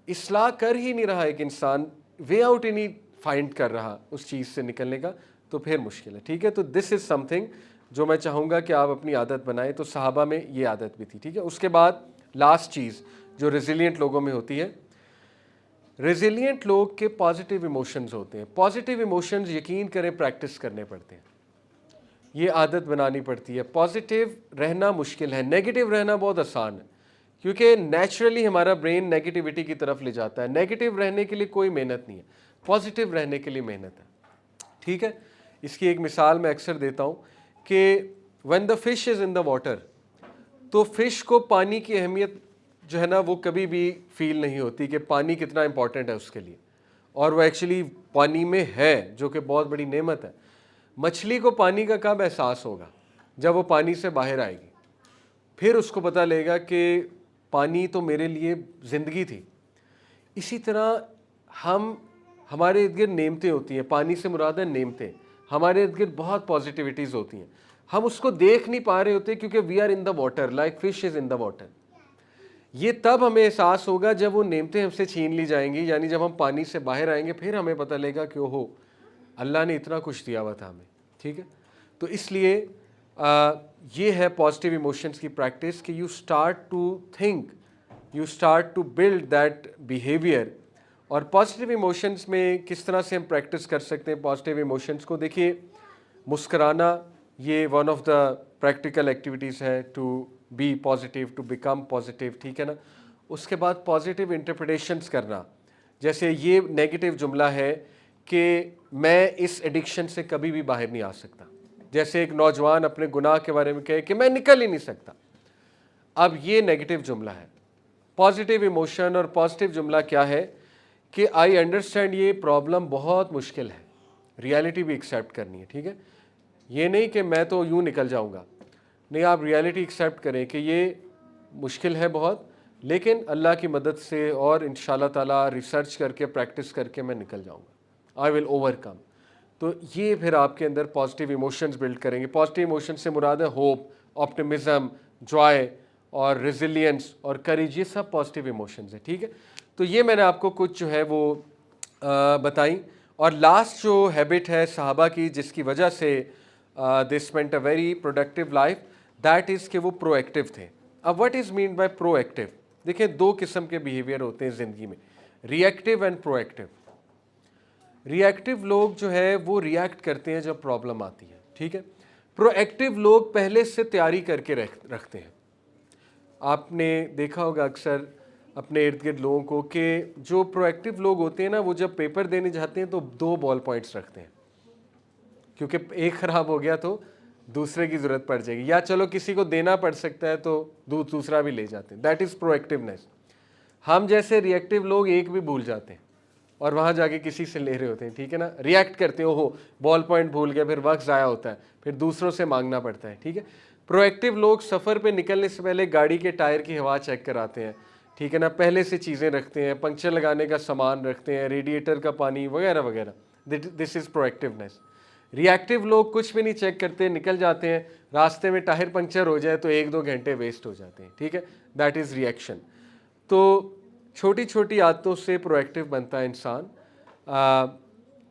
اصلاح کر ہی نہیں رہا ایک انسان, وے آؤٹ ہی نہیں فائنڈ کر رہا اس چیز سے نکلنے کا, تو پھر مشکل ہے, ٹھیک ہے. تو دس از سم تھنگ جو میں چاہوں گا کہ آپ اپنی عادت بنائیں. تو صحابہ میں یہ عادت بھی تھی, ٹھیک ہے. اس کے بعد لاسٹ چیز جو ریزیلینٹ لوگوں میں ہوتی ہے, ریزیلینٹ لوگ کے پازیٹیو ایموشنز ہوتے ہیں. پازیٹیو ایموشنز یقین کریں پریکٹس کرنے پڑتے ہیں. یہ عادت بنانی پڑتی ہے. پازیٹیو رہنا مشکل ہے, نیگیٹو رہنا بہت آسان ہے, کیونکہ نیچرلی ہمارا برین نیگیٹیوٹی کی طرف لے جاتا ہے. نیگیٹو رہنے کے لیے کوئی محنت نہیں ہے, پازیٹیو رہنے کے لیے محنت ہے. ٹھیک ہے, اس کی ایک مثال میں اکثر دیتا ہوں کہ when the fish is in the water, تو فش کو پانی کی اہمیت جو ہے نا وہ کبھی بھی فیل نہیں ہوتی کہ پانی کتنا امپورٹنٹ ہے اس کے لیے, اور وہ ایکچولی پانی میں ہے, جو کہ بہت بڑی نعمت ہے. مچھلی کو پانی کا کب احساس ہوگا؟ جب وہ پانی سے باہر آئے گی, پھر اس کو پتہ لگے گا کہ پانی تو میرے لیے زندگی تھی. اسی طرح ہمارے ارد گرد نعمتیں ہوتی ہیں, پانی سے مراد ہے نعمتیں. ہمارے ارد گرد بہت پازیٹیوٹیز ہوتی ہیں, ہم اس کو دیکھ نہیں پا رہے ہوتے کیونکہ we are in the water like fish is in the water. یہ تب ہمیں احساس ہوگا جب وہ نعمتیں ہم سے چھین لی جائیں گی, یعنی جب ہم پانی سے باہر آئیں گے, پھر ہمیں پتہ لگے گا کہ اوہو اللہ نے اتنا کچھ دیا ہوا تھا ہمیں. ٹھیک ہے, تو اس لیے یہ ہے پازیٹیو ایموشنس کی پریکٹس کہ you start to think, you start to build that behaviour. اور پازیٹیو ایموشنس میں کس طرح سے ہم پریکٹس کر سکتے ہیں پازیٹیو ایموشنس کو؟ دیکھیے, مسکرانا یہ one of the practical activities ہے to be positive, to become positive. ٹھیک ہے نا. اس کے بعد پازیٹیو انٹرپریٹیشنس کرنا, جیسے یہ نیگیٹو جملہ ہے کہ میں اس ایڈکشن سے کبھی بھی باہر نہیں آ سکتا. جیسے ایک نوجوان اپنے گناہ کے بارے میں کہے کہ میں نکل ہی نہیں سکتا. اب یہ نیگیٹو جملہ ہے. پازیٹیو ایموشن اور پازیٹیو جملہ کیا ہے کہ آئی انڈرسٹینڈ یہ پرابلم بہت مشکل ہے, ریالٹی بھی ایکسیپٹ کرنی ہے. ٹھیک ہے, یہ نہیں کہ میں تو یوں نکل جاؤں گا, نہیں, آپ ریالٹی ایکسیپٹ کریں کہ یہ مشکل ہے بہت, لیکن اللہ کی مدد سے اور انشاءاللہ تعالیٰ ریسرچ کر کے پریکٹس کر کے میں نکل جاؤں گا, آئی ول اوور کم. تو یہ پھر آپ کے اندر پازیٹیو ایموشنز بلڈ کریں گے. پازیٹیو ایموشن سے مراد ہے ہوپ, آپٹیمزم, جوائے اور ریزیلینس اور کریج, یہ سب پازیٹیو ایموشنز ہیں. ٹھیک ہے, تو یہ میں نے آپ کو کچھ جو ہے وہ بتائیں. اور لاسٹ جو ہیبٹ ہے صحابہ کی جس کی وجہ سے they spent a very productive life, that is کہ وہ پرو ایکٹیو تھے. اب what is mean by proactive? دیکھیں, دو قسم کے بیہیویئر ہوتے ہیں زندگی میں, reactive and proactive. Reactive لوگ جو ہے وہ ری ایکٹ کرتے ہیں جب پرابلم آتی ہے. ٹھیک ہے, پرو ایکٹیو لوگ پہلے سے تیاری کر کے رکھتے ہیں. آپ نے دیکھا ہوگا اکثر اپنے ارد گرد لوگوں کو کہ جو پرو ایکٹیو لوگ ہوتے ہیں نا, وہ جب پیپر دینے جاتے ہیں تو 2 بال پوائنٹس رکھتے ہیں, کیونکہ ایک خراب ہو گیا تو دوسرے کی ضرورت پڑ جائے گی, یا چلو کسی کو دینا پڑ سکتا ہے تو دوسرا بھی لے جاتے ہیں. That is pro activeness. ہم جیسے ری ایکٹیو لوگ ایک بھی بھول جاتے ہیں اور وہاں جا کے کسی سے لے رہے ہوتے ہیں. ٹھیک ہے نا, ری ایکٹ کرتے ہو بال پوائنٹ بھول گیا, پھر وقت ضائع ہوتا ہے, پھر دوسروں سے مانگنا پڑتا ہے. ٹھیک ہے, پرو ایکٹیو لوگ سفر پہ نکلنے سے پہلے گاڑی کے ٹائر کی ہوا چیک کراتے ہیں. ٹھیک ہے نا, پہلے سے چیزیں رکھتے ہیں, پنکچر لگانے کا سامان رکھتے ہیں, ریڈیٹر کا پانی وغیرہ وغیرہ. دس از پرو ایکٹیونیس. ری ایکٹیو لوگ کچھ بھی نہیں چیک کرتے, نکل جاتے ہیں, راستے میں ٹائر پنکچر ہو جائے تو 1-2 گھنٹے ویسٹ ہو جاتے ہیں. ٹھیک ہے, دیٹ از ری ایکشن. تو چھوٹی چھوٹی عادتوں سے پرو ایکٹیو بنتا ہے انسان.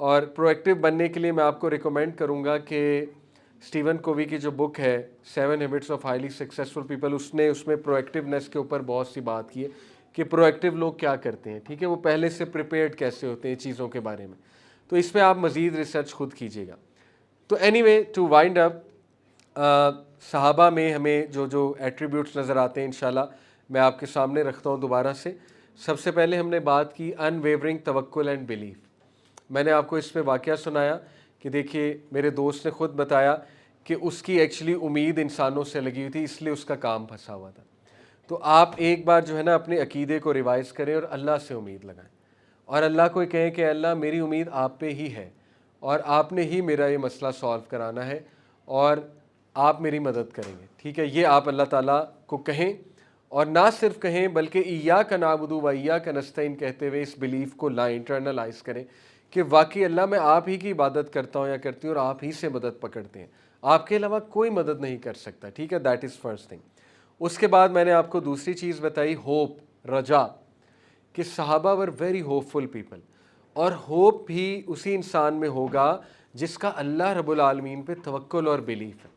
اور پرو ایکٹیو بننے کے لیے میں آپ کو ریکمینڈ کروں گا کہ اسٹیون کووی کی جو بک ہے 7 habits of highly successful people, اس میں پرو ایکٹیونیس کے اوپر بہت سی بات کی ہے کہ پرو ایکٹیو لوگ کیا کرتے ہیں. ٹھیک ہے, وہ پہلے سے پریپیئرڈ کیسے ہوتے ہیں چیزوں کے بارے میں. تو اس میں آپ مزید ریسرچ خود کیجیے گا. تو اینی وے ٹو وائنڈ اپ, صحابہ میں ہمیں جو ایٹریبیوٹس نظر آتے ہیں انشاءاللہ میں آپ کے سامنے رکھتا ہوں دوبارہ سے. سب سے پہلے ہم نے بات کی ان ویورنگ توکل اینڈ بلیف. میں نے آپ کو اس پہ واقعہ سنایا کہ دیکھیے میرے دوست نے خود بتایا کہ اس کی ایکچولی امید انسانوں سے لگی ہوئی تھی, اس لیے اس کا کام پھنسا ہوا تھا. تو آپ ایک بار جو ہے نا اپنے عقیدے کو ریوائز کریں اور اللہ سے امید لگائیں, اور اللہ کو کہیں کہ اللہ میری امید آپ پہ ہی ہے, اور آپ نے ہی میرا یہ مسئلہ سالو کرانا ہے, اور آپ میری مدد کریں گے. ٹھیک ہے, یہ آپ اللہ تعالیٰ کو کہیں, اور نہ صرف کہیں بلکہ ایاک نعبد و ایاک نستعین کہتے ہوئے اس بلیف کو لائیں, انٹرنلائز کریں کہ واقعی اللہ میں آپ ہی کی عبادت کرتا ہوں یا کرتی ہوں, اور آپ ہی سے مدد پکڑتے ہیں, آپ کے علاوہ کوئی مدد نہیں کر سکتا. ٹھیک ہے, دیٹ از فرسٹ تھنگ. اس کے بعد میں نے آپ کو دوسری چیز بتائی ہوپ, رجا, کہ صحابہ were very hopeful people. اور ہوپ بھی اسی انسان میں ہوگا جس کا اللہ رب العالمین پہ توکل اور بلیف ہے.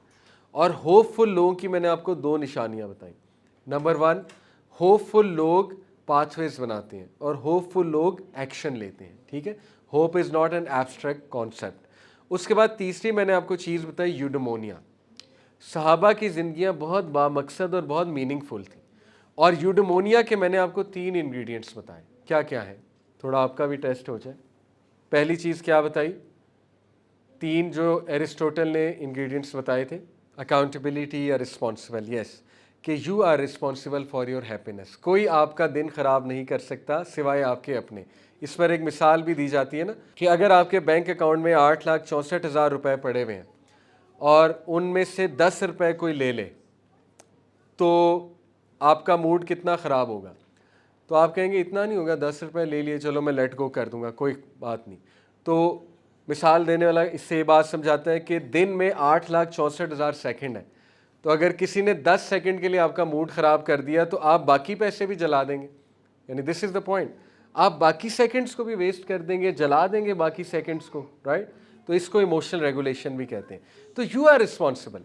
اور ہوپ فل لوگوں کی میں نے آپ کو 2 نشانیاں بتائیں. نمبر 1, ہوپ فل لوگ پاتھ ویز بناتے ہیں, اور ہوپ فل لوگ ایکشن لیتے ہیں. ٹھیک ہے, hope is not an abstract concept. اس کے بعد تیسری میں نے آپ کو چیز بتائی یوڈیمونیا. صحابہ کی زندگیاں بہت بامقصد اور بہت میننگ فل تھیں, اور یوڈیمونیا کے میں نے آپ کو 3 انگریڈینٹس بتائے. کیا کیا ہے, تھوڑا آپ کا بھی ٹیسٹ ہو جائے. پہلی چیز کیا بتائی, 3 جو ایرسٹوٹل نے انگریڈینٹس بتائے تھے, اکاؤنٹیبلٹی یا رسپانسبل. یس, کہ you are responsible for your happiness. کوئی آپ کا دن خراب نہیں کر سکتا سوائے آپ کے اپنے. اس پر ایک مثال بھی دی جاتی ہے نا, کہ اگر آپ کے بینک اکاؤنٹ میں 8,64,000 روپے پڑے ہوئے ہیں اور ان میں سے 10 روپے کوئی لے لے, تو آپ کا موڈ کتنا خراب ہوگا. تو آپ کہیں گے اتنا نہیں ہوگا, 10 روپے لے لیے, چلو میں لیٹ گو کر دوں گا, کوئی بات نہیں. تو مثال دینے والا اس سے یہ بات سمجھاتا ہے کہ دن میں 8,64,000 سیکنڈ ہے, تو اگر کسی نے 10 سیکنڈ کے لیے آپ کا موڈ خراب کر دیا تو آپ باقی پیسے بھی جلا دیں گے. یعنی دس از دا پوائنٹ, آپ باقی سیکنڈز کو بھی ویسٹ کر دیں گے, جلا دیں گے باقی سیکنڈز کو, رائٹ. تو اس کو ایموشنل ریگولیشن بھی کہتے ہیں. تو یو آر رسپانسبل.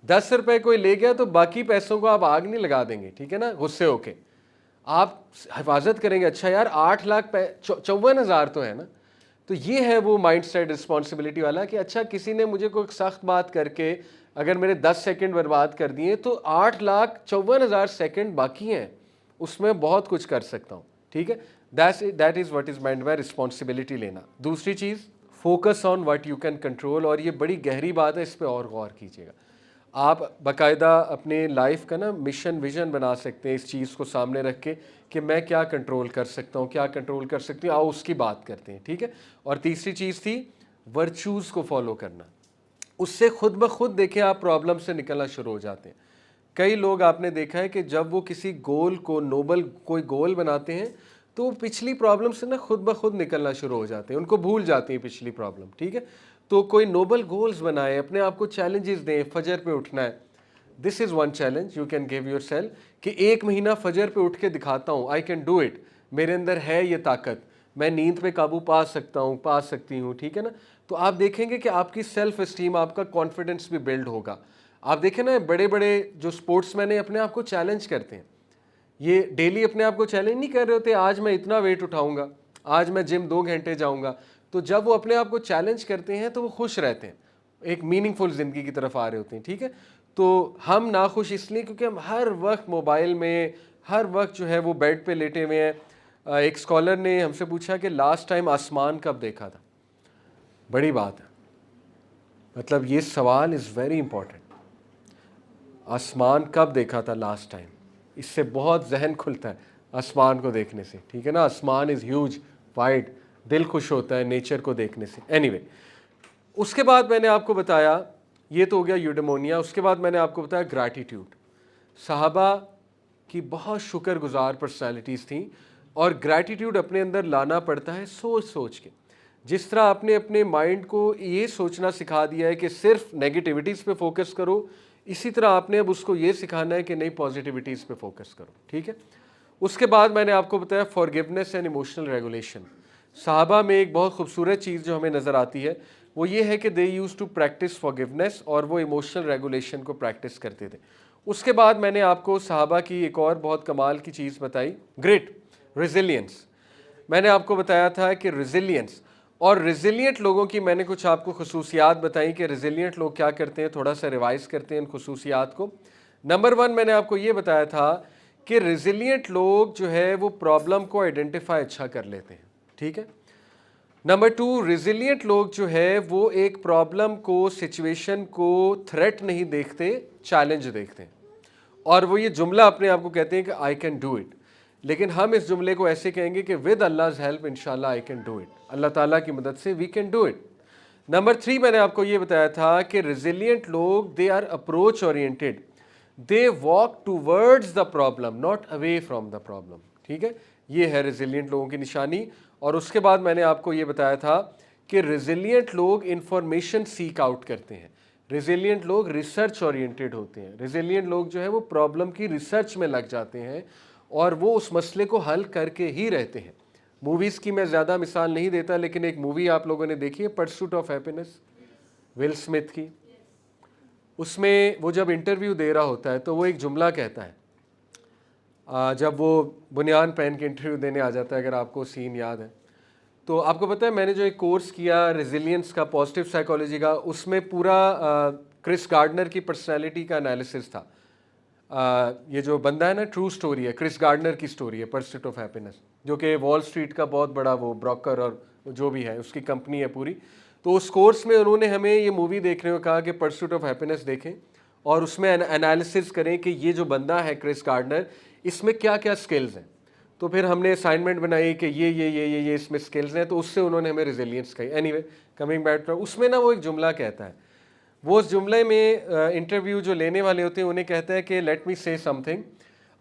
10 روپے کوئی لے گیا تو باقی پیسوں کو آپ آگ نہیں لگا دیں گے, ٹھیک ہے نا, غصے ہو کے آپ حفاظت کریں گے. اچھا یار 8,54,000 تو ہے نا. تو یہ ہے وہ مائنڈ سیٹ رسپانسبلٹی والا, کہ اچھا کسی نے مجھے کوئی سخت بات کر کے اگر میرے 10 سیکنڈ برباد کر دیے تو 8,54,000 سیکنڈ باقی ہیں, اس میں بہت کچھ کر سکتا ہوں, ٹھیک ہے. That is what is meant by responsibility لینا. دوسری چیز, focus on what you can control. اور یہ بڑی گہری بات ہے, اس پہ اور غور کیجیے گا. آپ باقاعدہ اپنے لائف کا نا مشن ویژن بنا سکتے ہیں اس چیز کو سامنے رکھ کے کہ میں کیا کنٹرول کر سکتا ہوں, کیا کنٹرول کر سکتی ہوں. آؤ اس کی بات کرتے ہیں, ٹھیک ہے. اور تیسری چیز تھی ورچوز کو فالو کرنا. اس سے خود بخود دیکھیں آپ پرابلم سے نکلنا شروع ہو جاتے ہیں. کئی لوگ آپ نے دیکھا ہے کہ جب وہ کسی گول کو نوبل کوئی گول بناتے ہیں تو وہ پچھلی پرابلم سے نا خود بخود نکلنا شروع ہو جاتے ہیں, ان کو بھول جاتے ہیں پچھلی پرابلم, ٹھیک ہے. تو کوئی نوبل گولز بنائے, اپنے آپ کو چیلنجز دیں. فجر پہ اٹھنا ہے, this is one challenge you can give yourself, کہ 1 مہینہ فجر پہ اٹھ کے دکھاتا ہوں, آئی کین ڈو اٹ, میرے اندر ہے یہ طاقت, میں نیند پہ قابو پا سکتا ہوں, پا سکتی ہوں, ٹھیک ہے نا. تو آپ دیکھیں گے کہ آپ کی سیلف اسٹیم, آپ کا کانفیڈنس بھی بلڈ ہوگا. آپ دیکھیں نا بڑے بڑے جو اسپورٹس مین ہیں اپنے آپ کو چیلنج کرتے ہیں, یہ ڈیلی اپنے آپ کو چیلنج نہیں کر رہے ہوتے آج میں اتنا ویٹ اٹھاؤں گا, آج میں جم 2 گھنٹے جاؤں گا. تو جب وہ اپنے آپ کو چیلنج کرتے ہیں تو وہ خوش رہتے ہیں, ایک میننگ فل زندگی کی طرف آ رہے ہوتے ہیں, ٹھیک ہے. تو ہم ناخوش اس لیے کیونکہ ہم ہر وقت موبائل میں, ہر وقت جو ہے وہ بیڈ پہ لیٹے ہوئے ہیں. ایک اسکالر نے ہم سے پوچھا کہ لاسٹ ٹائم آسمان کب دیکھا تھا. بڑی بات ہے, مطلب یہ سوال از ویری امپورٹنٹ. آسمان کب دیکھا تھا لاسٹ ٹائم, اس سے بہت ذہن کھلتا ہے آسمان کو دیکھنے سے, ٹھیک ہے نا. آسمان از ہیوج, وائڈ, دل خوش ہوتا ہے نیچر کو دیکھنے سے. اینی وے, اس کے بعد میں نے آپ کو بتایا, یہ تو ہو گیا یوڈیمونیا. اس کے بعد میں نے آپ کو بتایا گریٹیٹیوڈ. صحابہ کی بہت شکر گزار پرسنالٹیز تھیں, اور گریٹیٹیوڈ اپنے اندر لانا پڑتا ہے سوچ سوچ کے. جس طرح آپ نے اپنے مائنڈ کو یہ سوچنا سکھا دیا ہے کہ صرف نیگیٹیوٹیز پہ فوکس کرو, اسی طرح آپ نے اب اس کو یہ سکھانا ہے کہ نہیں پازیٹیوٹیز پہ فوکس کرو, ٹھیک ہے. اس کے بعد میں نے آپ کو بتایا فارگیونیس اینڈ ایموشنل ریگولیشن. صحابہ میں ایک بہت خوبصورت چیز جو ہمیں نظر آتی ہے وہ یہ ہے کہ they use to practice forgiveness, اور وہ ایموشنل ریگولیشن کو پریکٹس کرتے تھے. اس کے بعد میں نے آپ کو صحابہ کی ایک اور بہت کمال کی چیز بتائی, گریٹ ریزیلینس. میں نے آپ کو بتایا تھا کہ ریزیلینس اور ریزیلینٹ لوگوں کی میں نے کچھ آپ کو خصوصیات بتائیں کہ ریزیلینٹ لوگ کیا کرتے ہیں, تھوڑا سا ریوائز کرتے ہیں ان خصوصیات کو. نمبر 1 میں نے آپ کو یہ بتایا تھا کہ ریزیلینٹ لوگ جو ہے وہ پرابلم کو آئیڈینٹیفائی اچھا کر لیتے ہیں, ٹھیک ہے. نمبر 2, ریزیلینٹ لوگ جو ہے وہ ایک پرابلم کو, سچویشن کو تھریٹ نہیں دیکھتے, چیلنج دیکھتے ہیں. اور وہ یہ جملہ اپنے آپ کو کہتے ہیں کہ آئی کین ڈو اٹ. لیکن ہم اس جملے کو ایسے کہیں گے کہ ود Allah's help انشاءاللہ آئی کین ڈو اٹ, اللہ تعالیٰ کی مدد سے we can do it. Number 3 میں نے آپ کو یہ بتایا تھا کہ ریزیلینٹ لوگ they are approach oriented, they walk towards the problem not away from the problem, ٹھیک ہے. یہ ہے ریزیلینٹ لوگوں کی نشانی. اور اس کے بعد میں نے آپ کو یہ بتایا تھا کہ ریزیلینٹ لوگ انفارمیشن سیک آؤٹ کرتے ہیں, ریزیلینٹ لوگ ریسرچ اورینٹیڈ ہوتے ہیں. ریزیلینٹ لوگ جو ہے وہ پرابلم کی ریسرچ میں لگ جاتے ہیں اور وہ اس مسئلے کو حل کر کے ہی رہتے ہیں. موویز کی میں زیادہ مثال نہیں دیتا, لیکن ایک مووی آپ لوگوں نے دیکھی ہے pursuit of happiness, will Smith کی. اس میں وہ جب انٹرویو دے رہا ہوتا ہے تو وہ ایک جملہ کہتا ہے, جب وہ بنیان پہن کے انٹرویو دینے آ جاتا ہے, اگر آپ کو سین یاد ہے, تو آپ کو پتہ ہے میں نے جو ایک کورس کیا ریزیلینس کا، پازیٹیو سائیکالوجی کا، اس میں پورا کرس گارڈنر کی پرسنالٹی کا انالیسس تھا. یہ جو بندہ ہے نا، ٹرو سٹوری ہے، کرس گارڈنر کی سٹوری ہے، پرسوٹ آف ہیپینس، جو کہ وال اسٹریٹ کا بہت بڑا وہ بروکر اور جو بھی ہے اس کی کمپنی ہے پوری. تو اس کورس میں انہوں نے ہمیں یہ مووی دیکھنے کو کہا کہ پرسوٹ آف ہیپینس دیکھیں اور اس میں انالیسس کریں کہ یہ جو بندہ ہے کرس گارڈنر، اس میں کیا کیا سکلز ہیں. تو پھر ہم نے اسائنمنٹ بنائی کہ یہ اس میں سکلز ہیں. تو اس سے انہوں نے ہمیں ریزیلینس کہی. Anyway coming back to, اس میں نا وہ ایک جملہ کہتا ہے، وہ اس جملے میں انٹرویو جو لینے والے ہوتے ہیں انہیں کہتا ہے کہ let me say something,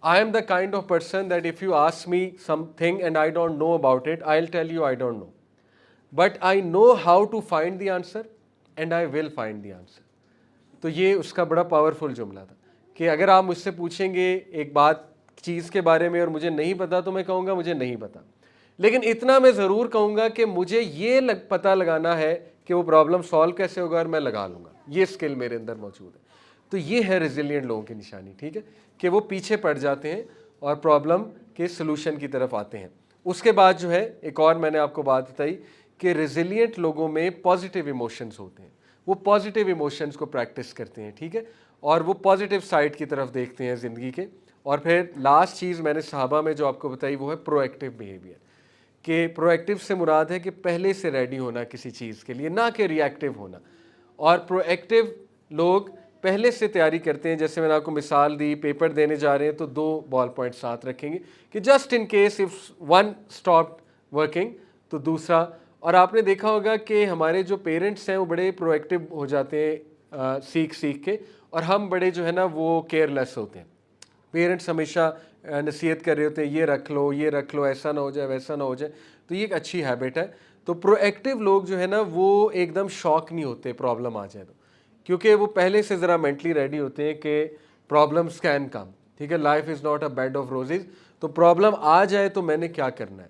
I am the kind of person that if you ask me something and I don't know about it, I will tell you I don't know, but I know how to find the answer and I will find the answer. تو یہ اس کا بڑا powerful جملہ تھا کہ اگر آپ مجھ سے پوچھیں گے ایک بات چیز کے بارے میں اور مجھے نہیں پتا تو میں کہوں گا مجھے نہیں پتا، لیکن اتنا میں ضرور کہوں گا کہ مجھے یہ پتہ لگانا ہے کہ وہ پرابلم سالو کیسے ہوگا اور میں لگا لوں گا. یہ اسکل میرے اندر موجود ہے. تو یہ ہے ریزیلینٹ لوگوں کی نشانی، ٹھیک ہے، کہ وہ پیچھے پڑ جاتے ہیں اور پرابلم کے سلوشن کی طرف آتے ہیں. اس کے بعد جو ہے ایک اور میں نے آپ کو بات بتائی کہ ریزیلینٹ لوگوں میں پازیٹیو ایموشنز ہوتے ہیں، وہ پازیٹیو ایموشنز کو پریکٹس کرتے ہیں، ٹھیک ہے، اور وہ پازیٹیو سائڈ کی طرف دیکھتے ہیں زندگی کے. اور پھر لاسٹ چیز میں نے صحابہ میں جو آپ کو بتائی وہ ہے پرو ایکٹیو بیہیویئر، کہ پرو ایکٹیو سے مراد ہے کہ پہلے سے ریڈی ہونا کسی چیز کے لیے، نہ کہ ری ایکٹیو ہونا. اور پرو ایکٹیو لوگ پہلے سے تیاری کرتے ہیں. جیسے میں نے آپ کو مثال دی، پیپر دینے جا رہے ہیں تو 2 بال پوائنٹ ساتھ رکھیں گے کہ just in case if one stop working تو دوسرا. اور آپ نے دیکھا ہوگا کہ ہمارے جو پیرنٹس ہیں وہ بڑے پرو ایکٹیو ہو جاتے ہیں سیکھ کے، اور ہم بڑے جو ہے نا وہ کیئر لیس ہوتے ہیں. پیرنٹس ہمیشہ نصیحت کر رہے ہوتے ہیں یہ رکھ لو ایسا نہ ہو جائے ویسا نہ ہو جائے. تو یہ ایک اچھی ہیبٹ ہے. تو پرو ایکٹیو لوگ جو ہے نا وہ ایک دم شاک نہیں ہوتے پرابلم آ جائے تو، کیونکہ وہ پہلے سے ذرا مینٹلی ریڈی ہوتے ہیں کہ پرابلمس کین کم، ٹھیک ہے، life is not a bad of roses. تو پرابلم آ جائے تو میں نے کیا کرنا ہے.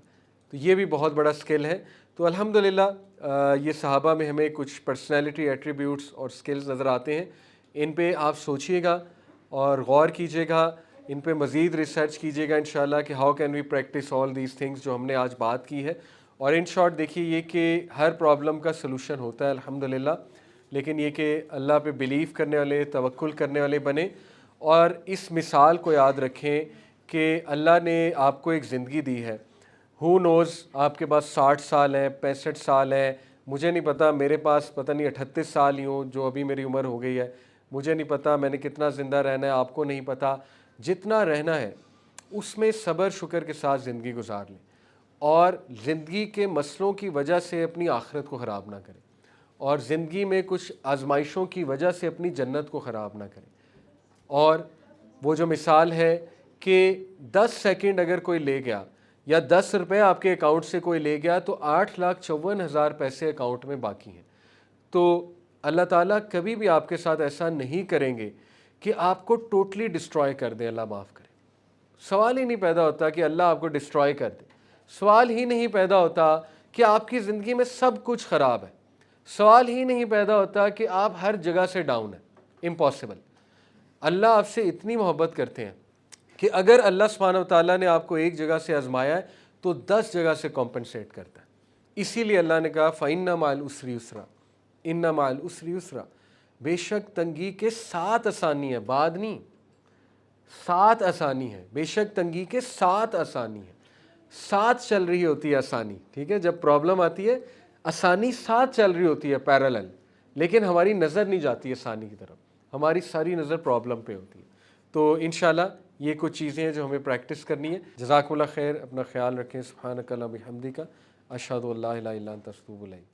تو یہ بھی بہت بڑا اسکل ہے. تو الحمدللہ یہ صحابہ میں ہمیں کچھ پرسنالٹی ایٹریبیوٹس اور اسکلز نظر آتے ہیں. ان پہ آپ سوچئے گا اور غور کیجیے گا، ان پہ مزید ریسرچ کیجیے گا انشاءاللہ کہ how can we practice all these things جو ہم نے آج بات کی ہے. اور ان شارٹ دیکھیے یہ کہ ہر پرابلم کا سلوشن ہوتا ہے الحمدللہ، لیکن یہ کہ اللہ پہ بلیو کرنے والے، توکل کرنے والے بنیں. اور اس مثال کو یاد رکھیں کہ اللہ نے آپ کو ایک زندگی دی ہے. ہو نوز آپ کے پاس 60 سال ہیں، 65 سال ہیں، مجھے نہیں پتا، میرے پاس پتہ نہیں 38 سال ہی ہوں جو ابھی میری عمر ہو گئی ہے. مجھے نہیں پتا میں نے کتنا زندہ رہنا ہے، آپ کو نہیں پتا. جتنا رہنا ہے اس میں صبر شکر کے ساتھ زندگی گزار لیں، اور زندگی کے مسئلوں کی وجہ سے اپنی آخرت کو خراب نہ کریں، اور زندگی میں کچھ آزمائشوں کی وجہ سے اپنی جنت کو خراب نہ کریں. اور وہ جو مثال ہے کہ 10 سیکنڈ اگر کوئی لے گیا یا 10 روپے آپ کے اکاؤنٹ سے کوئی لے گیا تو 8,54,000 پیسے اکاؤنٹ میں باقی ہیں. تو اللہ تعالیٰ کبھی بھی آپ کے ساتھ ایسا نہیں کریں گے کہ آپ کو ٹوٹلی ڈسٹرائے کر دیں، اللہ معاف کرے. سوال ہی نہیں پیدا ہوتا کہ اللہ آپ کو ڈسٹرائے کر دے. سوال ہی نہیں پیدا ہوتا کہ آپ کی زندگی میں سب کچھ خراب ہے. سوال ہی نہیں پیدا ہوتا کہ آپ ہر جگہ سے ڈاؤن ہیں. امپاسبل. اللہ آپ سے اتنی محبت کرتے ہیں کہ اگر اللہ سبحانہ و تعالیٰ نے آپ کو ایک جگہ سے آزمایا ہے تو 10 جگہ سے کمپنسیٹ کرتا ہے. اسی لیے اللہ نے کہا فَإِنَّ مَعَ الْعُسْرِ يُسْرًا، إِنَّ مَعَ الْعُسْرِ يُسْرًا، بے شک تنگی کے ساتھ آسانی ہے، بعد نہیں، ساتھ آسانی ہے. بے شک تنگی کے ساتھ آسانی ہے، ساتھ چل رہی ہوتی ہے آسانی. ٹھیک ہے، جب پرابلم آتی ہے آسانی ساتھ چل رہی ہوتی ہے پیرالل، لیکن ہماری نظر نہیں جاتی آسانی کی طرف، ہماری ساری نظر پرابلم پہ ہوتی ہے. تو انشاءاللہ یہ کچھ چیزیں ہیں جو ہمیں پریکٹس کرنی ہے. جزاک اللہ خیر، اپنا خیال رکھیں. سبحانک اللہم و بحمدک، اشہد ان لا الہ الا انت، استغفرک.